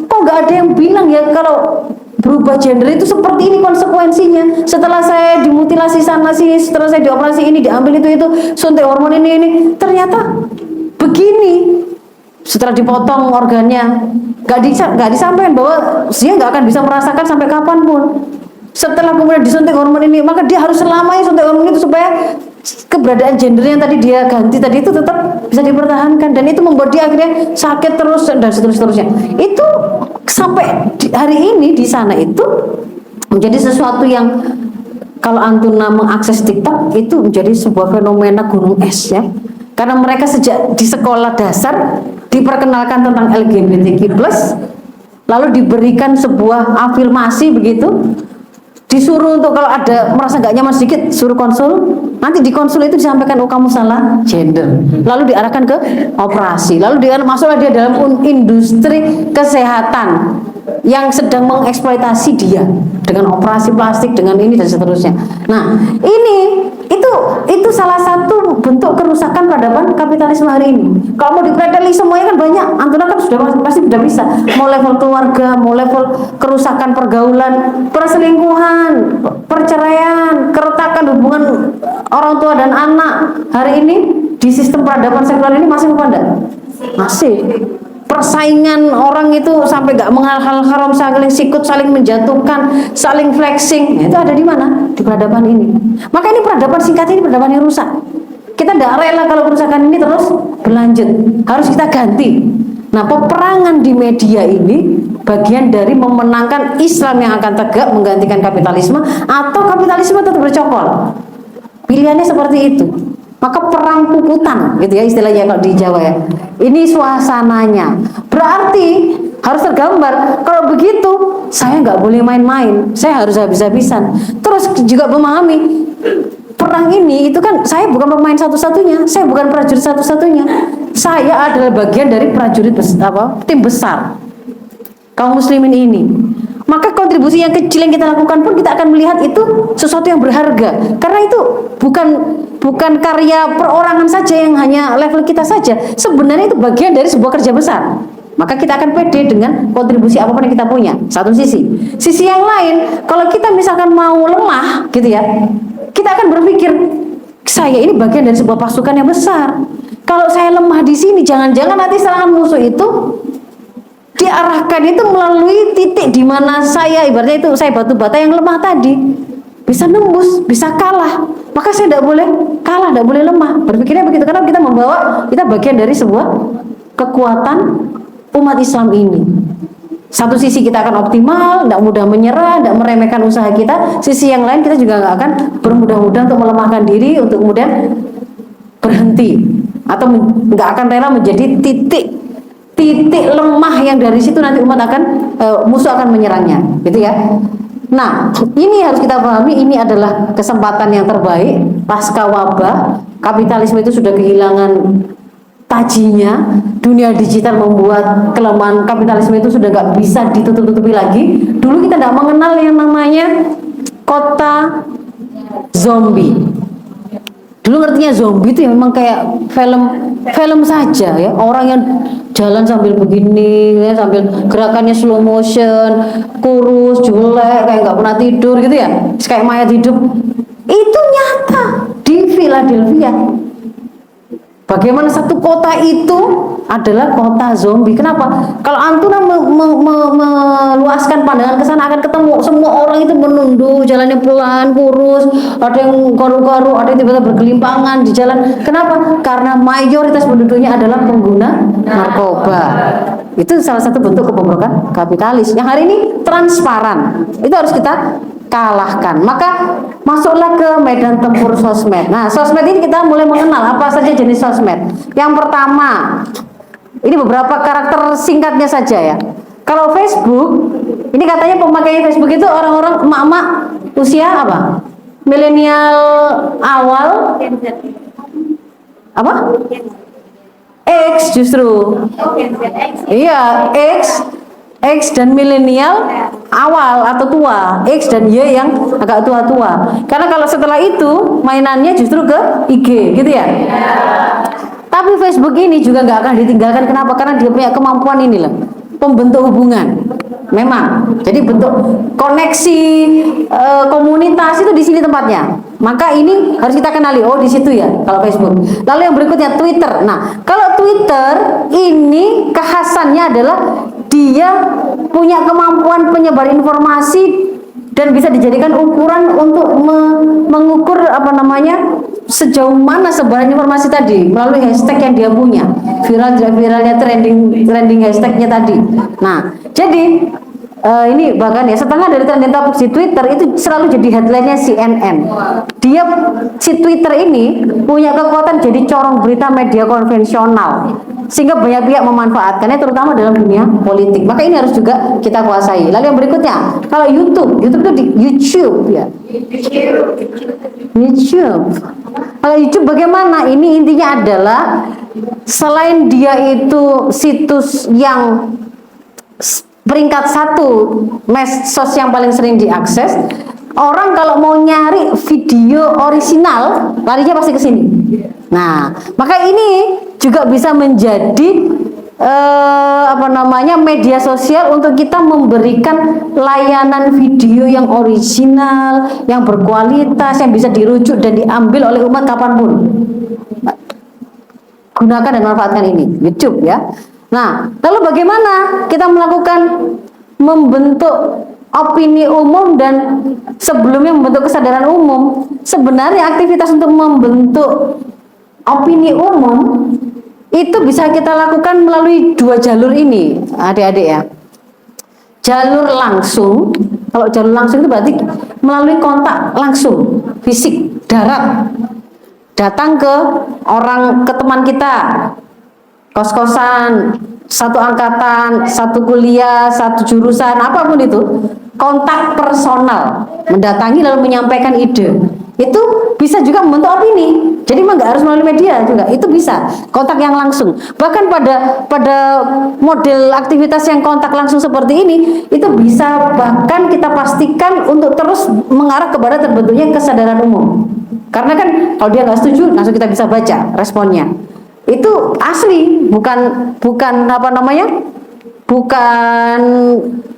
kok nggak ada yang bilang ya kalau berubah gender itu seperti ini konsekuensinya. Setelah saya dimutilasi sana sini, setelah saya dioperasi ini, diambil itu, suntik hormon ini, ternyata begini. Setelah dipotong organnya, nggak disampaikan bahwa dia nggak akan bisa merasakan sampai kapanpun. Setelah kemudian disuntik hormon ini, maka dia harus selamanya suntik hormon itu supaya keberadaan gendernya yang tadi dia ganti tadi itu tetap bisa dipertahankan, dan itu membuat dia akhirnya sakit terus dan seterusnya. Itu sampai hari ini di sana itu menjadi sesuatu yang kalau Antuna mengakses TikTok itu menjadi sebuah fenomena gunung es ya. Karena mereka sejak di sekolah dasar diperkenalkan tentang LGBTQ+, lalu diberikan sebuah afirmasi begitu, disuruh untuk kalau ada merasa nggak nyaman sedikit suruh konsul, nanti di konsul itu disampaikan, oh kamu salah gender, lalu diarahkan ke operasi, lalu masuklah dia dalam industri kesehatan yang sedang mengeksploitasi dia dengan operasi plastik, dengan ini dan seterusnya. Nah ini itu salah satu bentuk kerusakan peradaban kapitalisme hari ini. Kalau mau dipreteli semuanya kan banyak. Antuna kan pasti sudah bisa. Mau level keluarga, mau level kerusakan pergaulan, perselingkuhan, perceraian, keretakan hubungan orang tua dan anak. Hari ini di sistem peradaban sekuler ini masih apa enggak? Masih. persaingan orang itu sampai gak menghal-hal haram, saling sikut, saling menjatuhkan, saling flexing. Itu ada di mana? Di peradaban ini. Maka ini peradaban singkat, ini peradaban yang rusak. Kita tidak rela kalau kerusakan ini terus berlanjut, harus kita ganti. Nah, peperangan di media ini bagian dari memenangkan Islam yang akan tegak menggantikan kapitalisme, atau kapitalisme tetap bercokol. Pilihannya seperti itu. Maka perang puputan, gitu ya istilahnya kalau di Jawa ya. Ini suasananya. Berarti harus tergambar. Kalau begitu, saya nggak boleh main-main. Saya harus habis-habisan. Terus juga memahami perang ini itu kan saya bukan pemain satu-satunya. Saya bukan prajurit satu-satunya. Saya adalah bagian dari prajurit tim besar kaum muslimin ini. Maka kontribusi yang kecil yang kita lakukan pun kita akan melihat itu sesuatu yang berharga. Karena itu bukan karya perorangan saja yang hanya level kita saja. Sebenarnya itu bagian dari sebuah kerja besar. Maka kita akan pede dengan kontribusi apapun yang kita punya. Satu sisi. Sisi yang lain, kalau kita misalkan mau lemah gitu ya, kita akan berpikir, saya ini bagian dari sebuah pasukan yang besar. Kalau saya lemah di sini, jangan-jangan nanti serangan musuh itu diarahkan itu melalui titik di mana saya, ibaratnya itu saya batu bata yang lemah tadi, bisa nembus, bisa kalah. Maka saya tidak boleh kalah, tidak boleh lemah. Berpikirnya begitu, karena kita bagian dari sebuah kekuatan umat Islam ini. Satu sisi kita akan optimal, tidak mudah menyerah, tidak meremehkan usaha kita. Sisi yang lain kita juga nggak akan bermudah-mudah untuk melemahkan diri, untuk kemudian berhenti, atau nggak akan rela menjadi titik lemah yang dari situ nanti umat akan musuh akan menyerangnya, gitu ya. Nah, ini harus kita pahami, ini adalah kesempatan yang terbaik pasca wabah. Kapitalisme itu sudah kehilangan tajinya, dunia digital membuat kelemahan kapitalisme itu sudah nggak bisa ditutup-tutupi lagi. Dulu kita tidak mengenal yang namanya kota zombie. Dulu ngertinya zombie itu ya memang kayak film saja ya, orang yang jalan sambil begini ya, sambil gerakannya slow motion, kurus, jelek, kayak nggak pernah tidur gitu ya, kayak mayat hidup. Itu nyata di Philadelphia. Bagaimana satu kota itu adalah kota zombie. Kenapa? Kalau antum meluaskan pandangan ke sana akan ketemu semua orang itu menunduk, jalannya pelan, kurus, ada yang garu-garu, ada yang tiba-tiba bergelimpangan di jalan. Kenapa? Karena mayoritas penduduknya adalah pengguna narkoba. Itu salah satu bentuk kebobrokan kapitalis yang hari ini transparan. Itu harus kita kalahkan. Maka masuklah ke medan tempur sosmed. Nah, sosmed ini kita mulai mengenal apa saja jenis sosmed. Yang pertama, ini beberapa karakter singkatnya saja ya. Kalau Facebook, ini katanya pemakai Facebook itu orang-orang emak-emak usia apa? Milenial awal, apa? X justru. Iya, X dan milenial awal atau tua, X dan Y yang agak tua-tua. Karena kalau setelah itu mainannya justru ke IG, gitu ya. Tapi Facebook ini juga nggak akan ditinggalkan. Kenapa? Karena dia punya kemampuan ini loh, pembentuk hubungan. Memang, jadi bentuk koneksi komunitas itu di sini tempatnya. Maka ini harus kita kenali. Oh, di situ ya kalau Facebook. Lalu yang berikutnya Twitter. Nah, kalau Twitter ini kekhasannya adalah dia punya kemampuan penyebar informasi dan bisa dijadikan ukuran untuk mengukur apa namanya sejauh mana sebaran informasi tadi melalui hashtag yang dia punya, viralnya trending hashtagnya tadi. Nah, jadi ini bahkan ya setengah dari trending topik di Twitter itu selalu jadi headline-nya CNN. Si Twitter ini punya kekuatan jadi corong berita media konvensional, sehingga banyak pihak memanfaatkannya, terutama dalam dunia politik. Maka ini harus juga kita kuasai. Lalu yang berikutnya, kalau YouTube itu di YouTube ya. YouTube. Kalau YouTube bagaimana? Ini intinya adalah selain dia itu situs yang peringkat 1 medsos yang paling sering diakses, orang kalau mau nyari video orisinal larinya pasti ke sini. Nah, maka ini juga bisa menjadi media sosial untuk kita memberikan layanan video yang original, yang berkualitas, yang bisa dirujuk dan diambil oleh umat kapanpun. Gunakan dan manfaatkan ini YouTube ya. Nah, lalu bagaimana kita melakukan membentuk opini umum dan sebelumnya membentuk kesadaran umum? Sebenarnya aktivitas untuk membentuk opini umum itu bisa kita lakukan melalui dua jalur ini, adik-adik ya. Jalur langsung, kalau jalur langsung itu berarti melalui kontak langsung, fisik, darat. Datang ke orang, ke teman kita, kos-kosan, satu angkatan, satu kuliah, satu jurusan, apapun itu, kontak personal, mendatangi lalu menyampaikan ide. Itu bisa juga membentuk opini. Jadi memang nggak harus melalui media juga, itu bisa kontak yang langsung. Bahkan pada model aktivitas yang kontak langsung seperti ini, itu bisa bahkan kita pastikan untuk terus mengarah kepada terbentuknya kesadaran umum. Karena kan kalau dia nggak setuju, langsung kita bisa baca responnya. Itu asli, bukan apa namanya, bukan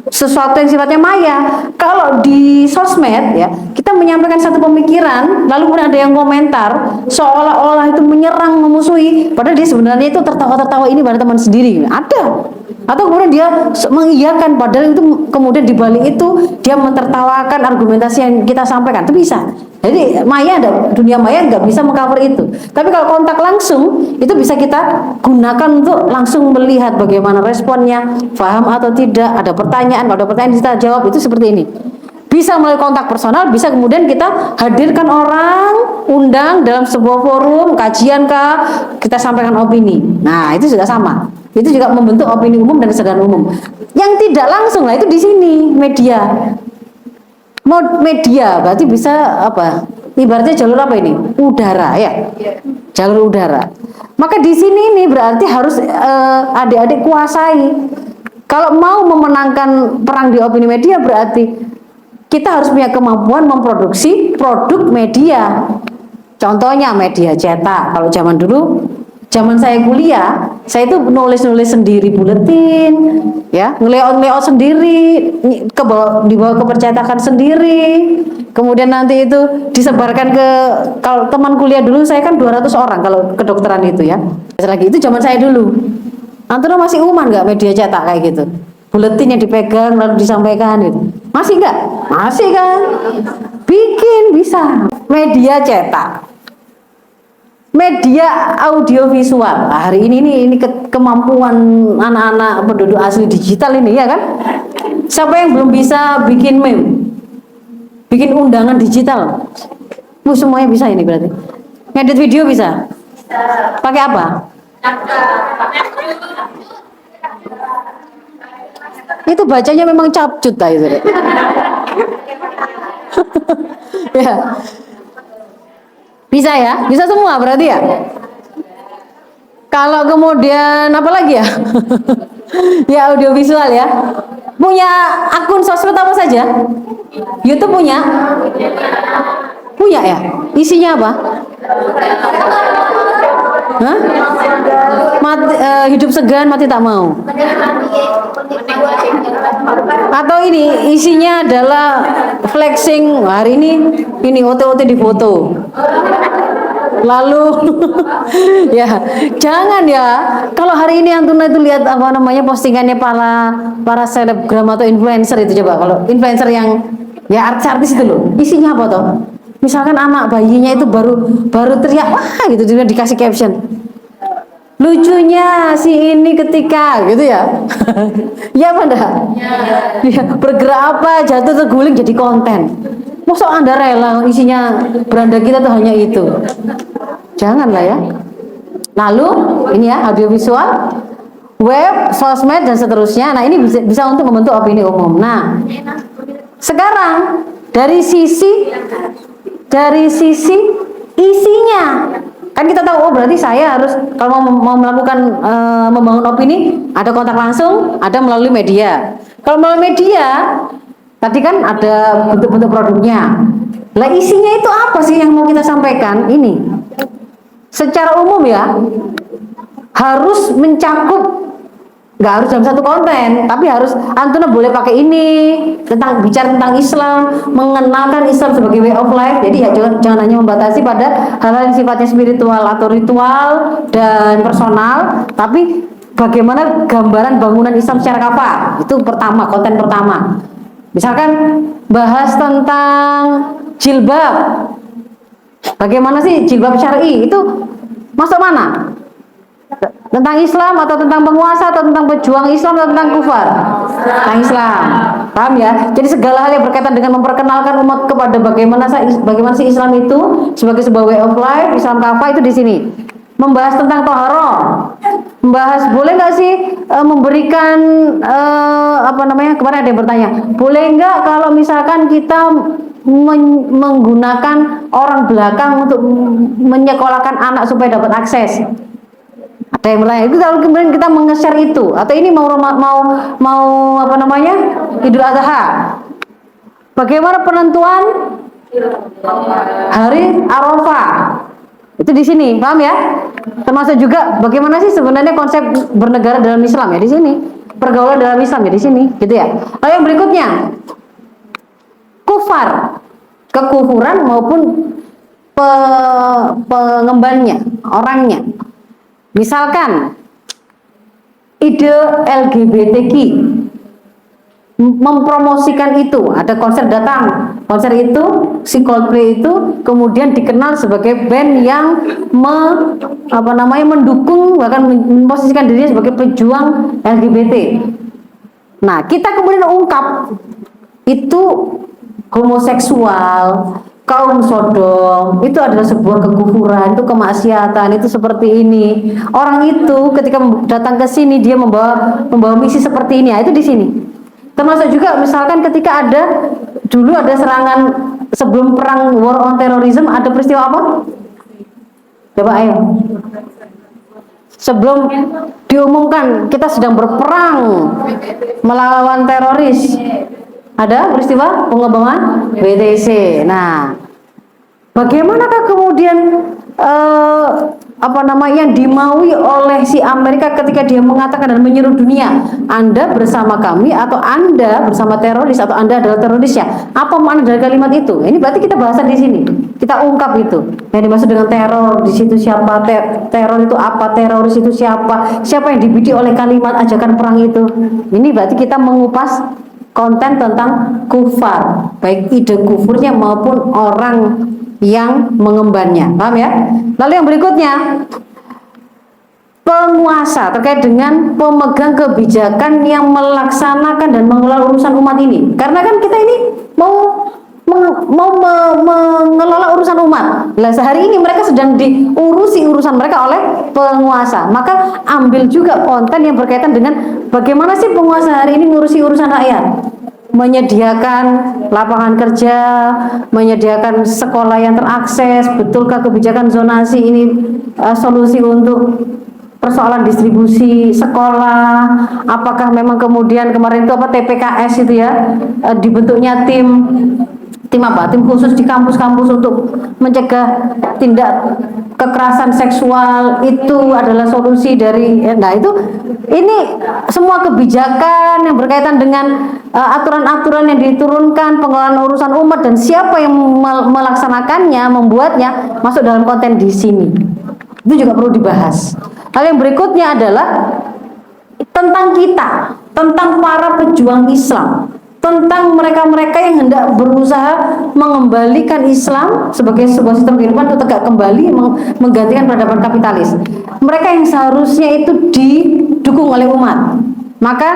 sesuatu yang sifatnya maya. Kalau di sosmed ya, kita menyampaikan satu pemikiran lalu kemudian ada yang komentar seolah-olah itu menyerang, memusuhi, padahal dia sebenarnya itu tertawa-tertawa ini pada teman sendiri, ada. Atau kemudian dia mengiyakan padahal itu kemudian di balik itu dia mentertawakan argumentasi yang kita sampaikan, itu bisa. Jadi maya, ada dunia maya nggak bisa mengcover itu. Tapi kalau kontak langsung itu bisa kita gunakan untuk langsung melihat bagaimana responnya, paham atau tidak, ada pertanyaan, kalau ada pertanyaan kita jawab, itu seperti ini. Bisa melalui kontak personal, bisa kemudian kita hadirkan orang, undang dalam sebuah forum, kajian kah, kita sampaikan opini. Nah, itu juga sama. Itu juga membentuk opini umum dan kesadaran umum. Yang tidak langsung lah itu di sini media. Media berarti bisa apa? Ibaratnya jalur apa ini? Udara ya. Jalur udara. Maka di sini ini berarti harus adik-adik kuasai. Kalau mau memenangkan perang di opini media berarti kita harus punya kemampuan memproduksi produk media. Contohnya media cetak. Kalau zaman dulu, zaman saya kuliah, saya itu nulis-nulis sendiri buletin, ya, ngelayout sendiri, dibawa ke percetakan sendiri. Kemudian nanti itu disebarkan ke, kalau teman kuliah dulu saya kan 200 orang kalau kedokteran itu ya. Lagi itu zaman saya dulu. Antara masih uman nggak media cetak kayak gitu? Buletin yang dipegang lalu disampaikan gitu. Masih nggak? Masih kan? Bikin bisa. Media cetak. Media audiovisual. Nah, hari ini kemampuan anak-anak penduduk asli digital ini ya kan? Siapa yang belum bisa bikin meme? Bikin undangan digital? Semuanya bisa ini berarti. Ngedit video bisa? Pakai apa? Itu bacanya memang capcut itu. Ya. Bisa ya? Bisa semua berarti ya? Kalau kemudian apa lagi ya? Ya audiovisual ya. Punya akun sosmed apa saja? YouTube punya? Punya ya? Isinya apa? Hah? Hidup segan mati tak mau. Atau ini isinya adalah flexing, hari ini OT-OT di foto. Lalu ya jangan ya, kalau hari ini Antuna itu lihat apa namanya postingannya para selebgram atau influencer itu, coba kalau influencer yang ya artis-artis itu loh, isinya apa toh? Misalkan anak bayinya itu baru teriak wah gitu, juga dikasih caption lucunya si ini ketika gitu ya. Ya apa enggak? Ya, bergerak apa, jatuh terguling jadi konten. Masa Anda rela isinya beranda kita tuh hanya itu? Janganlah ya. Lalu ini ya audiovisual, web, sosmed dan seterusnya. Nah, ini bisa untuk membentuk opini umum. Nah, sekarang dari sisi isinya, kan kita tahu oh berarti saya harus kalau mau melakukan membangun opini ada kontak langsung, ada melalui media. Kalau melalui media tadi kan ada bentuk-bentuk produknya. Lah isinya itu apa sih yang mau kita sampaikan? Ini secara umum ya harus mencakup, nggak harus dalam satu konten, tapi harus Antuna boleh pakai ini tentang bicara tentang Islam, mengenalkan Islam sebagai way of life. Jadi ya jangan hanya membatasi pada hal-hal yang sifatnya spiritual atau ritual dan personal, tapi bagaimana gambaran bangunan Islam secara kafah. Itu pertama, konten pertama. Misalkan bahas tentang jilbab. Bagaimana sih jilbab syar'i? Itu masuk mana? Tentang Islam atau tentang penguasa atau tentang pejuang Islam atau tentang kufar? Tentang Islam. Paham ya? Jadi segala hal yang berkaitan dengan memperkenalkan umat kepada bagaimana sih Islam itu sebagai sebuah way of life, Islam kafah itu di sini. Membahas tentang toharoh, membahas boleh nggak sih memberikan kemarin ada yang bertanya, boleh nggak kalau misalkan kita menggunakan orang belakang untuk menyekolahkan anak supaya dapat akses? Ada yang bertanya itu, kalau kemudian kita meng-share itu, atau ini mau Idul Adha, bagaimana penentuan hari Arafah? Itu di sini, paham ya? Termasuk juga bagaimana sih sebenarnya konsep bernegara dalam Islam ya di sini, pergaulan dalam Islam ya di sini, gitu ya. Lalu yang berikutnya, kufar, kekufuran maupun pengembannya, orangnya. Misalkan ide LGBTQ, mempromosikan itu, ada konser datang, konser itu si Coldplay itu kemudian dikenal sebagai band yang mendukung, bahkan memposisikan dirinya sebagai pejuang LGBT. Nah, kita kemudian ungkap itu homoseksual, kaum Sodom, itu adalah sebuah kekufuran, itu kemaksiatan, itu seperti ini. Orang itu ketika datang ke sini dia membawa misi seperti ini, itu di sini. Termasuk juga misalkan ketika dulu ada serangan sebelum perang war on terrorism, ada peristiwa apa? Coba ayo. Sebelum diumumkan kita sedang berperang melawan teroris, ada peristiwa pengembangan BTC. Nah, bagaimanakah kemudian yang dimaui oleh si Amerika ketika dia mengatakan dan menyeru dunia, Anda bersama kami atau Anda bersama teroris atau Anda adalah teroris ya? Apa makna dari kalimat itu? Ini berarti kita bahasan di sini. Kita ungkap itu. Yang dimaksud dengan teror di situ siapa? Teror itu apa? Teroris itu siapa? Siapa yang dibidik oleh kalimat ajakan perang itu? Ini berarti kita mengupas konten tentang kufar, baik ide kufurnya maupun orang yang mengembannya. Paham ya? Lalu yang berikutnya, penguasa terkait dengan pemegang kebijakan yang melaksanakan dan mengelola urusan umat ini. Karena kan kita ini mau mengelola urusan umat. Nah, sehari ini mereka sedang diurusi urusan mereka oleh penguasa. Maka ambil juga konten yang berkaitan dengan bagaimana sih penguasa hari ini ngurusi urusan rakyat. Menyediakan lapangan kerja, menyediakan sekolah yang terakses, betulkah kebijakan zonasi ini solusi untuk persoalan distribusi sekolah? Apakah memang kemudian kemarin itu TPKS itu ya, dibentuknya tim khusus di kampus-kampus untuk mencegah tindak kekerasan seksual, itu adalah solusi dari ini semua kebijakan yang berkaitan dengan aturan-aturan yang diturunkan, pengelolaan urusan umat dan siapa yang melaksanakannya, membuatnya masuk dalam konten di sini. Itu juga perlu dibahas. Hal yang berikutnya adalah tentang kita, tentang para pejuang Islam, tentang mereka-mereka yang hendak berusaha mengembalikan Islam sebagai sebuah sistem kehidupan untuk tegak kembali menggantikan peradaban kapitalis. Mereka yang seharusnya itu didukung oleh umat. Maka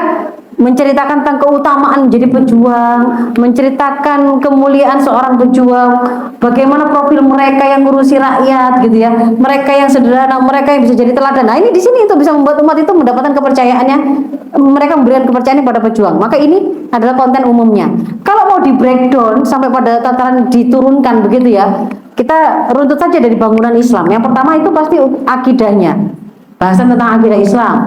menceritakan tentang keutamaan menjadi pejuang, menceritakan kemuliaan seorang pejuang, bagaimana profil mereka yang ngurusi rakyat gitu ya, mereka yang sederhana, mereka yang bisa jadi teladan. Nah, ini di sini untuk bisa membuat umat itu mendapatkan kepercayaannya, mereka memberikan kepercayaan pada pejuang. Maka ini adalah konten umumnya. Kalau mau di breakdown sampai pada tataran diturunkan begitu ya, kita runtut saja dari bangunan Islam. Yang pertama itu pasti akidahnya, bahasan tentang akidah Islam.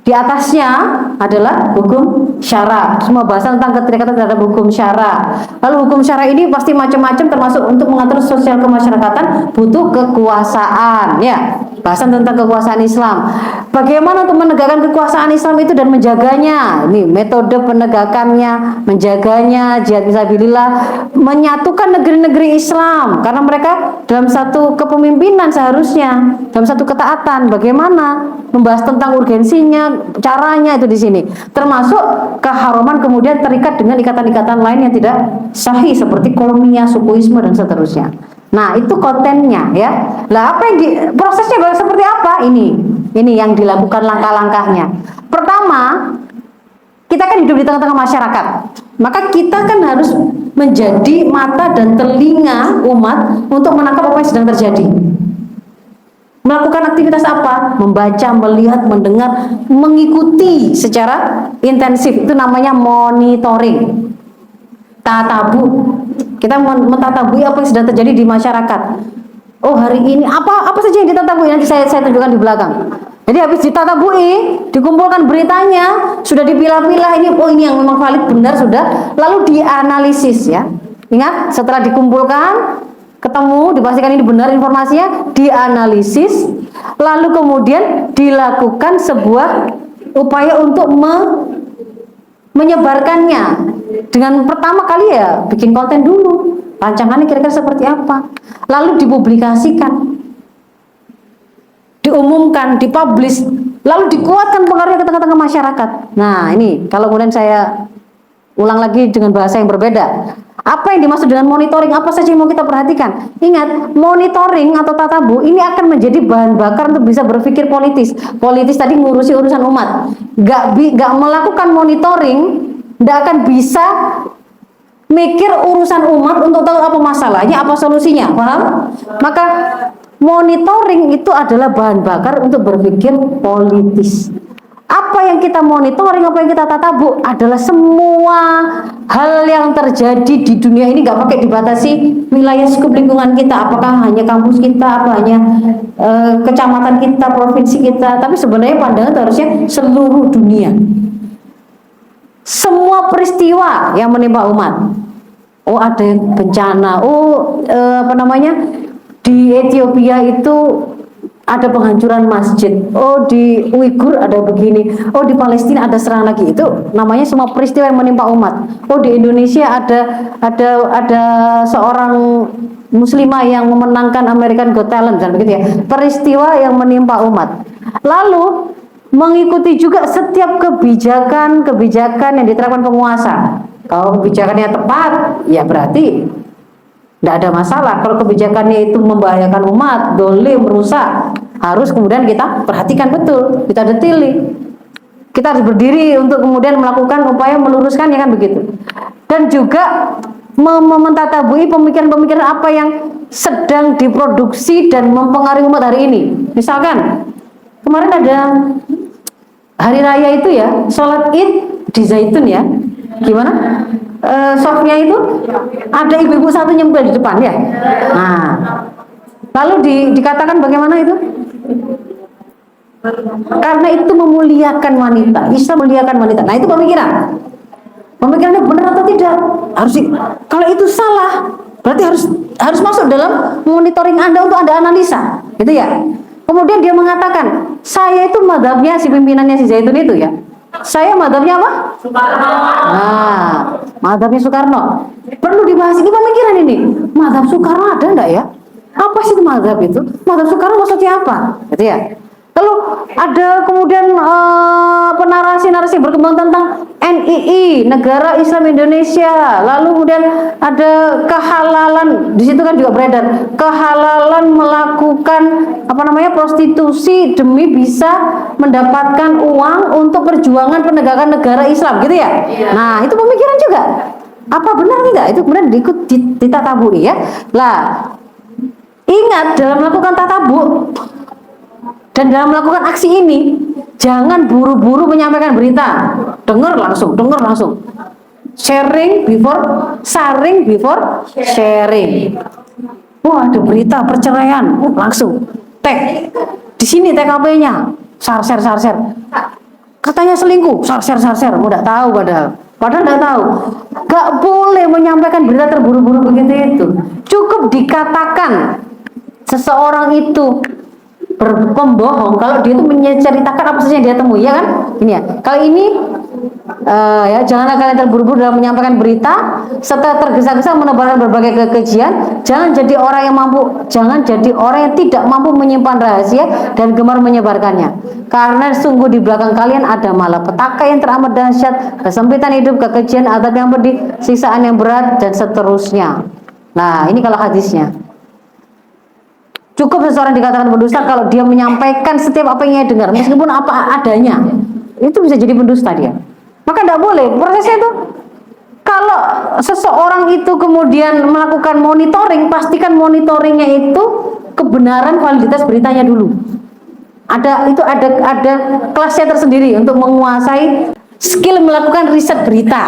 Di atasnya adalah hukum syara, semua bahasan tentang keterikatan terhadap hukum syara. Lalu hukum syara ini pasti macam-macam, termasuk untuk mengatur sosial kemasyarakatan butuh kekuasaan ya, bahasan tentang kekuasaan Islam. Bagaimana untuk menegakkan kekuasaan Islam itu dan menjaganya, ini metode penegakannya, menjaganya, jihad fisabilillah, menyatukan negeri-negeri Islam karena mereka dalam satu kepemimpinan seharusnya, dalam satu ketaatan. Bagaimana membahas tentang urgensinya, caranya itu di sini. Termasuk keharuman kemudian terikat dengan ikatan-ikatan lain yang tidak sahih seperti kolomia, sukuisme dan seterusnya. Nah, itu kontennya ya. Lah, apa yang prosesnya seperti apa? Ini yang dilakukan langkah-langkahnya. Pertama, kita kan hidup di tengah-tengah masyarakat. Maka kita kan harus menjadi mata dan telinga umat untuk menangkap apa yang sedang terjadi. Melakukan aktivitas apa? Membaca, melihat, mendengar, mengikuti secara intensif. Itu namanya monitoring. Tatabu. Kita mentatabui apa yang sedang terjadi di masyarakat. Oh, hari ini apa saja yang ditatabui, nanti saya tunjukkan di belakang. Jadi habis ditatabui, dikumpulkan beritanya, sudah dipilah-pilah, ini yang memang valid benar sudah, lalu dianalisis ya. Ingat, setelah dikumpulkan, ketemu, dipastikan ini benar informasinya, dianalisis, lalu kemudian dilakukan sebuah upaya untuk menyebarkannya. Dengan pertama kali ya bikin konten dulu, rancangannya kira-kira seperti apa, lalu dipublikasikan, diumumkan, dipublish, lalu dikuatkan pengaruhnya ke tengah-tengah masyarakat. Nah, ini kalau kemudian saya ulang lagi dengan bahasa yang berbeda. Apa yang dimaksud dengan monitoring? Apa saja yang mau kita perhatikan? Ingat, monitoring atau tatabu ini akan menjadi bahan bakar untuk bisa berpikir politis. Politis tadi ngurusi urusan umat. Gak melakukan monitoring, gak akan bisa mikir urusan umat untuk tahu apa masalahnya, apa solusinya. Paham? Maka monitoring itu adalah bahan bakar untuk berpikir politis. Apa yang kita monitoring, apa yang kita tatabu adalah semua hal yang terjadi di dunia ini, gak pakai dibatasi wilayah skup lingkungan kita, apakah hanya kampus kita, apa hanya kecamatan kita, provinsi kita, tapi sebenarnya pandangan harusnya seluruh dunia. Semua peristiwa yang menimpa umat. Oh, ada yang bencana, di Ethiopia itu ada penghancuran masjid, oh di Uighur ada begini, oh di Palestina ada serangan lagi. Itu namanya semua peristiwa yang menimpa umat. Oh di Indonesia ada seorang muslimah yang memenangkan American Got Talent dan begitu ya. Peristiwa yang menimpa umat. Lalu mengikuti juga setiap kebijakan yang diterapkan penguasa. Kalau kebijakannya tepat, ya berarti tidak ada masalah. Kalau kebijakannya itu membahayakan umat, dolim, merusak, harus kemudian kita perhatikan betul, kita detili. Kita harus berdiri untuk kemudian melakukan upaya meluruskan, ya kan begitu. Dan juga mentatabui pemikiran-pemikiran apa yang sedang diproduksi dan mempengaruhi umat hari ini. Misalkan kemarin ada hari raya itu ya, sholat id di Zaitun ya. Gimana? Softnya itu ada ibu-ibu satu nyempil di depan ya. Nah, lalu dikatakan bagaimana itu? Karena itu memuliakan wanita, Islam memuliakan wanita. Nah, itu pemikirannya benar atau tidak? Kalau itu salah, berarti harus masuk dalam monitoring Anda untuk Anda analisa, gitu ya. Kemudian dia mengatakan, saya itu mazhabnya si pimpinannya si Zaitun itu ya. Saya mazhabnya apa? Soekarno. Nah, mazhabnya Soekarno. Perlu dibahas ini pemikiran ini. Mazhab Soekarno ada enggak ya? Apa sih itu mazhab itu? Mazhab Soekarno maksudnya apa? Gitu ya. Lalu ada kemudian narasi-narasi berkembang tentang NII, Negara Islam Indonesia. Lalu kemudian ada kehalalan, di situ kan juga beredar kehalalan melakukan prostitusi demi bisa mendapatkan uang untuk perjuangan penegakan negara Islam, gitu ya. Nah, itu pemikiran juga. Apa benar enggak? Itu kemudian ditatabui ya. Lah, ingat dalam melakukan tatabu dan dalam melakukan aksi ini, jangan buru-buru menyampaikan berita. Dengar langsung. Saring before sharing. Wah, ada berita perceraian, langsung tag. Di sini TKP-nya, share. Katanya selingkuh, share. Udah tahu padahal enggak tahu. Gak boleh menyampaikan berita terburu-buru begitu itu. Cukup dikatakan seseorang itu pembohong kalau dia itu menceritakan apa saja yang dia temui, ya kan? Ini ya. Kalau ini Ya, janganlah kalian terburu-buru dalam menyampaikan berita serta tergesa-gesa menebarkan berbagai kekejian. Jangan jadi orang yang tidak mampu menyimpan rahasia dan gemar menyebarkannya. Karena sungguh di belakang kalian ada malapetaka yang teramat dahsyat, kesempitan hidup, kekejian, azab yang pedih, siksaan yang berat, dan seterusnya. Nah, ini kalau hadisnya. Cukup seseorang dikatakan pendusta kalau dia menyampaikan setiap apa yang ia dengar, meskipun apa adanya. Itu bisa jadi pendusta dia. Maka tidak boleh. Prosesnya itu, kalau seseorang itu kemudian melakukan monitoring, pastikan monitoringnya itu kebenaran validitas beritanya dulu. Ada kelasnya tersendiri untuk menguasai skill melakukan riset berita.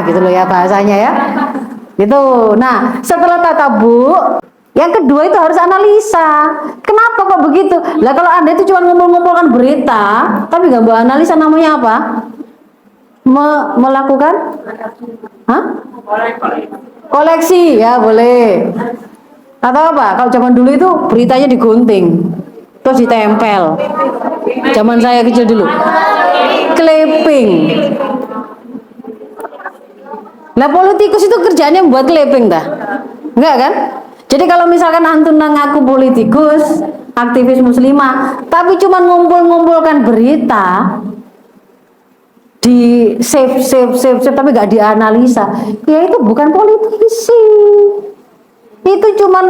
Gitu loh ya bahasanya ya. Gitu. Nah, setelah tatabu, yang kedua itu harus analisa. Kenapa kok begitu? Lah kalau Anda itu cuma ngumpul-ngumpulkan berita, tapi nggak buat analisa, namanya apa? Melakukan koleksi, ya boleh. Atau apa? Kalau zaman dulu itu beritanya digunting, terus ditempel. Zaman saya kecil dulu, clipping. Nah, politikus itu kerjanya membuat clipping dah, enggak kan? Jadi kalau misalkan antum ngaku politikus, aktivis muslimah, tapi cuma ngumpul-ngumpulkan berita, di save tapi nggak dianalisa, ya itu bukan politisi, itu cuman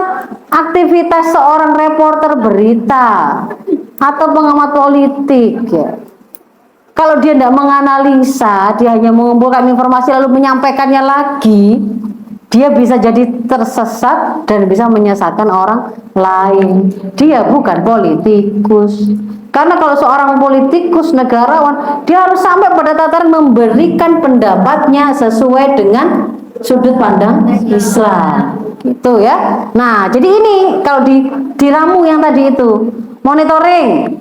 aktivitas seorang reporter berita atau pengamat politik ya. Kalau dia tidak menganalisa, dia hanya mengumpulkan informasi lalu menyampaikannya lagi, dia bisa jadi tersesat dan bisa menyesatkan orang lain. Dia bukan politikus. Karena kalau seorang politikus, negarawan, dia harus sampai pada tataran memberikan pendapatnya sesuai dengan sudut pandang Islam. Gitu ya. Nah, jadi ini kalau diramu yang tadi itu, monitoring.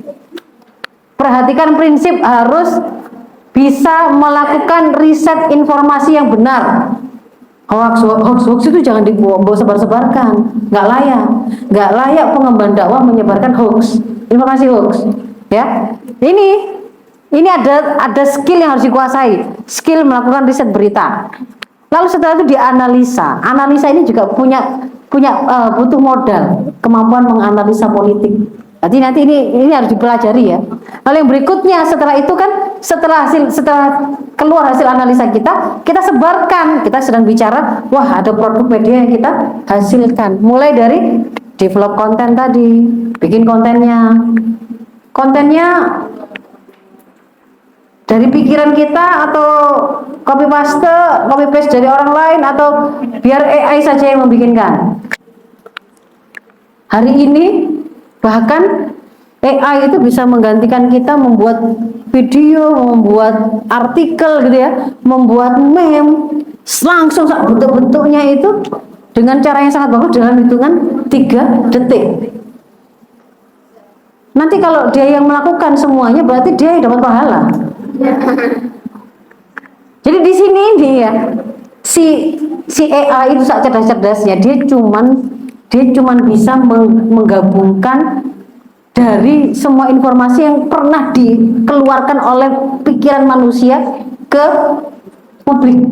Perhatikan prinsip harus bisa melakukan riset informasi yang benar. Hoax itu jangan dibawa sebar-sebarkan, nggak layak pengemban dakwah menyebarkan hoax, informasi hoax, ya. Ini ada skill yang harus dikuasai, skill melakukan riset berita. Lalu setelah itu dianalisa. Analisa ini juga butuh modal, kemampuan menganalisa politik. Nanti ini harus dipelajari ya. Lalu yang berikutnya setelah itu kan setelah keluar hasil analisa kita sebarkan. Kita sedang bicara, wah ada produk media yang kita hasilkan. Mulai dari develop konten tadi, bikin kontennya dari pikiran kita atau copy paste dari orang lain atau biar AI saja yang membikinkan. Hari ini bahkan AI itu bisa menggantikan kita membuat video, membuat artikel gitu ya, membuat meme, langsung bentuk-bentuknya itu dengan cara yang sangat bagus dalam hitungan 3 detik. Nanti kalau dia yang melakukan semuanya berarti dia yang dapat pahala. Jadi di sini ini ya, si AI itu saat cerdas-cerdasnya dia cuman bisa menggabungkan dari semua informasi yang pernah dikeluarkan oleh pikiran manusia ke publik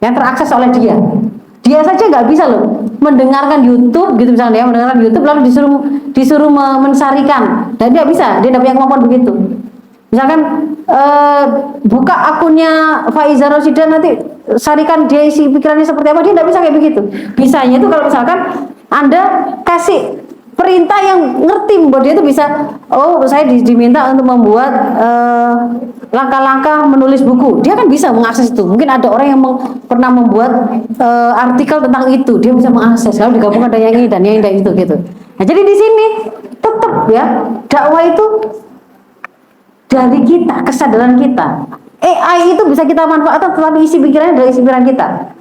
yang terakses oleh dia. Dia saja nggak bisa loh mendengarkan YouTube gitu misalnya, dia mendengarkan YouTube lalu disuruh mensarikan, dan dia bisa, dia tidak punya kemampuan begitu. Misalkan buka akunnya Faiza Rosida, nanti sarikan dia isi pikirannya seperti apa, dia tidak bisa kayak begitu. Bisanya itu kalau misalkan Anda kasih perintah yang ngerti bahwa dia itu bisa, saya diminta untuk membuat langkah-langkah menulis buku, dia kan bisa mengakses itu. Mungkin ada orang yang pernah membuat artikel tentang itu, dia bisa mengakses. Kalau digabungkan ada yang ini dan yang itu gitu. Nah, jadi di sini tetap ya dakwah itu dari kita, kesadaran kita. AI itu bisa kita manfaatkan, tetapi isi pikirannya dari isi pikiran kita.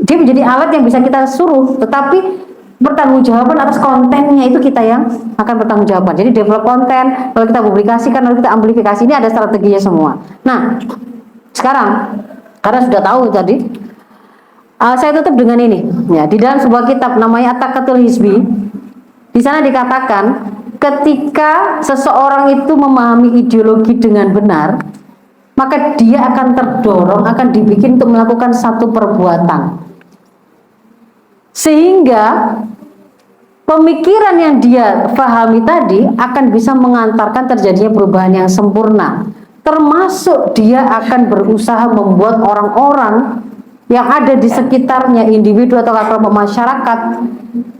Dia menjadi alat yang bisa kita suruh, tetapi pertanggungjawaban atas kontennya itu kita yang akan bertanggungjawaban. Jadi develop konten, lalu kita publikasikan, lalu kita amplifikasi. Ini ada strateginya semua. Nah, sekarang karena sudah tahu tadi, saya tutup dengan ini. Ya, di dalam sebuah kitab namanya At-Taqatul Hizbi, di sana dikatakan ketika seseorang itu memahami ideologi dengan benar, maka dia akan terdorong, akan dibikin untuk melakukan satu perbuatan, sehingga pemikiran yang dia pahami tadi akan bisa mengantarkan terjadinya perubahan yang sempurna, termasuk dia akan berusaha membuat orang-orang yang ada di sekitarnya, individu atau kelompok masyarakat,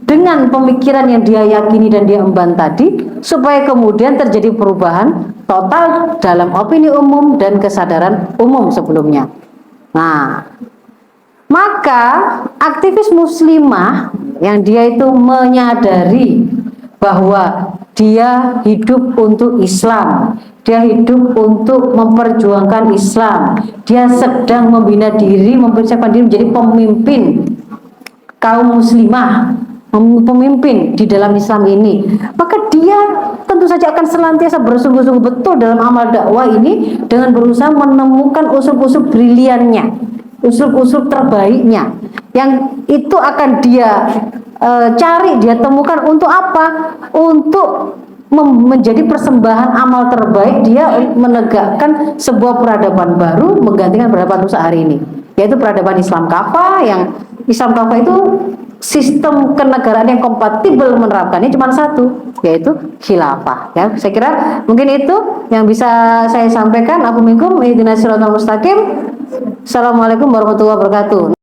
dengan pemikiran yang dia yakini dan dia emban tadi, supaya kemudian terjadi perubahan total dalam opini umum dan kesadaran umum sebelumnya. Nah, maka aktivis muslimah yang dia itu menyadari bahwa dia hidup untuk Islam, dia hidup untuk memperjuangkan Islam, dia sedang membina diri, mempersiapkan diri menjadi pemimpin kaum muslimah, pemimpin di dalam Islam ini, maka dia tentu saja akan senantiasa bersungguh-sungguh betul dalam amal dakwah ini dengan berusaha menemukan usul-usul briliannya, usul-usul terbaiknya, yang itu akan dia cari, dia temukan untuk apa? Untuk menjadi persembahan amal terbaik dia menegakkan sebuah peradaban baru menggantikan peradaban Nusa hari ini, yaitu peradaban Islam Kafah. Yang Islam Kafah itu sistem kenegaraan yang kompatibel menerapkannya cuma satu, yaitu khilafah. Ya, saya kira mungkin itu yang bisa saya sampaikan. Aku minkum ihdinas siratal mustaqim. Assalamualaikum warahmatullahi wabarakatuh.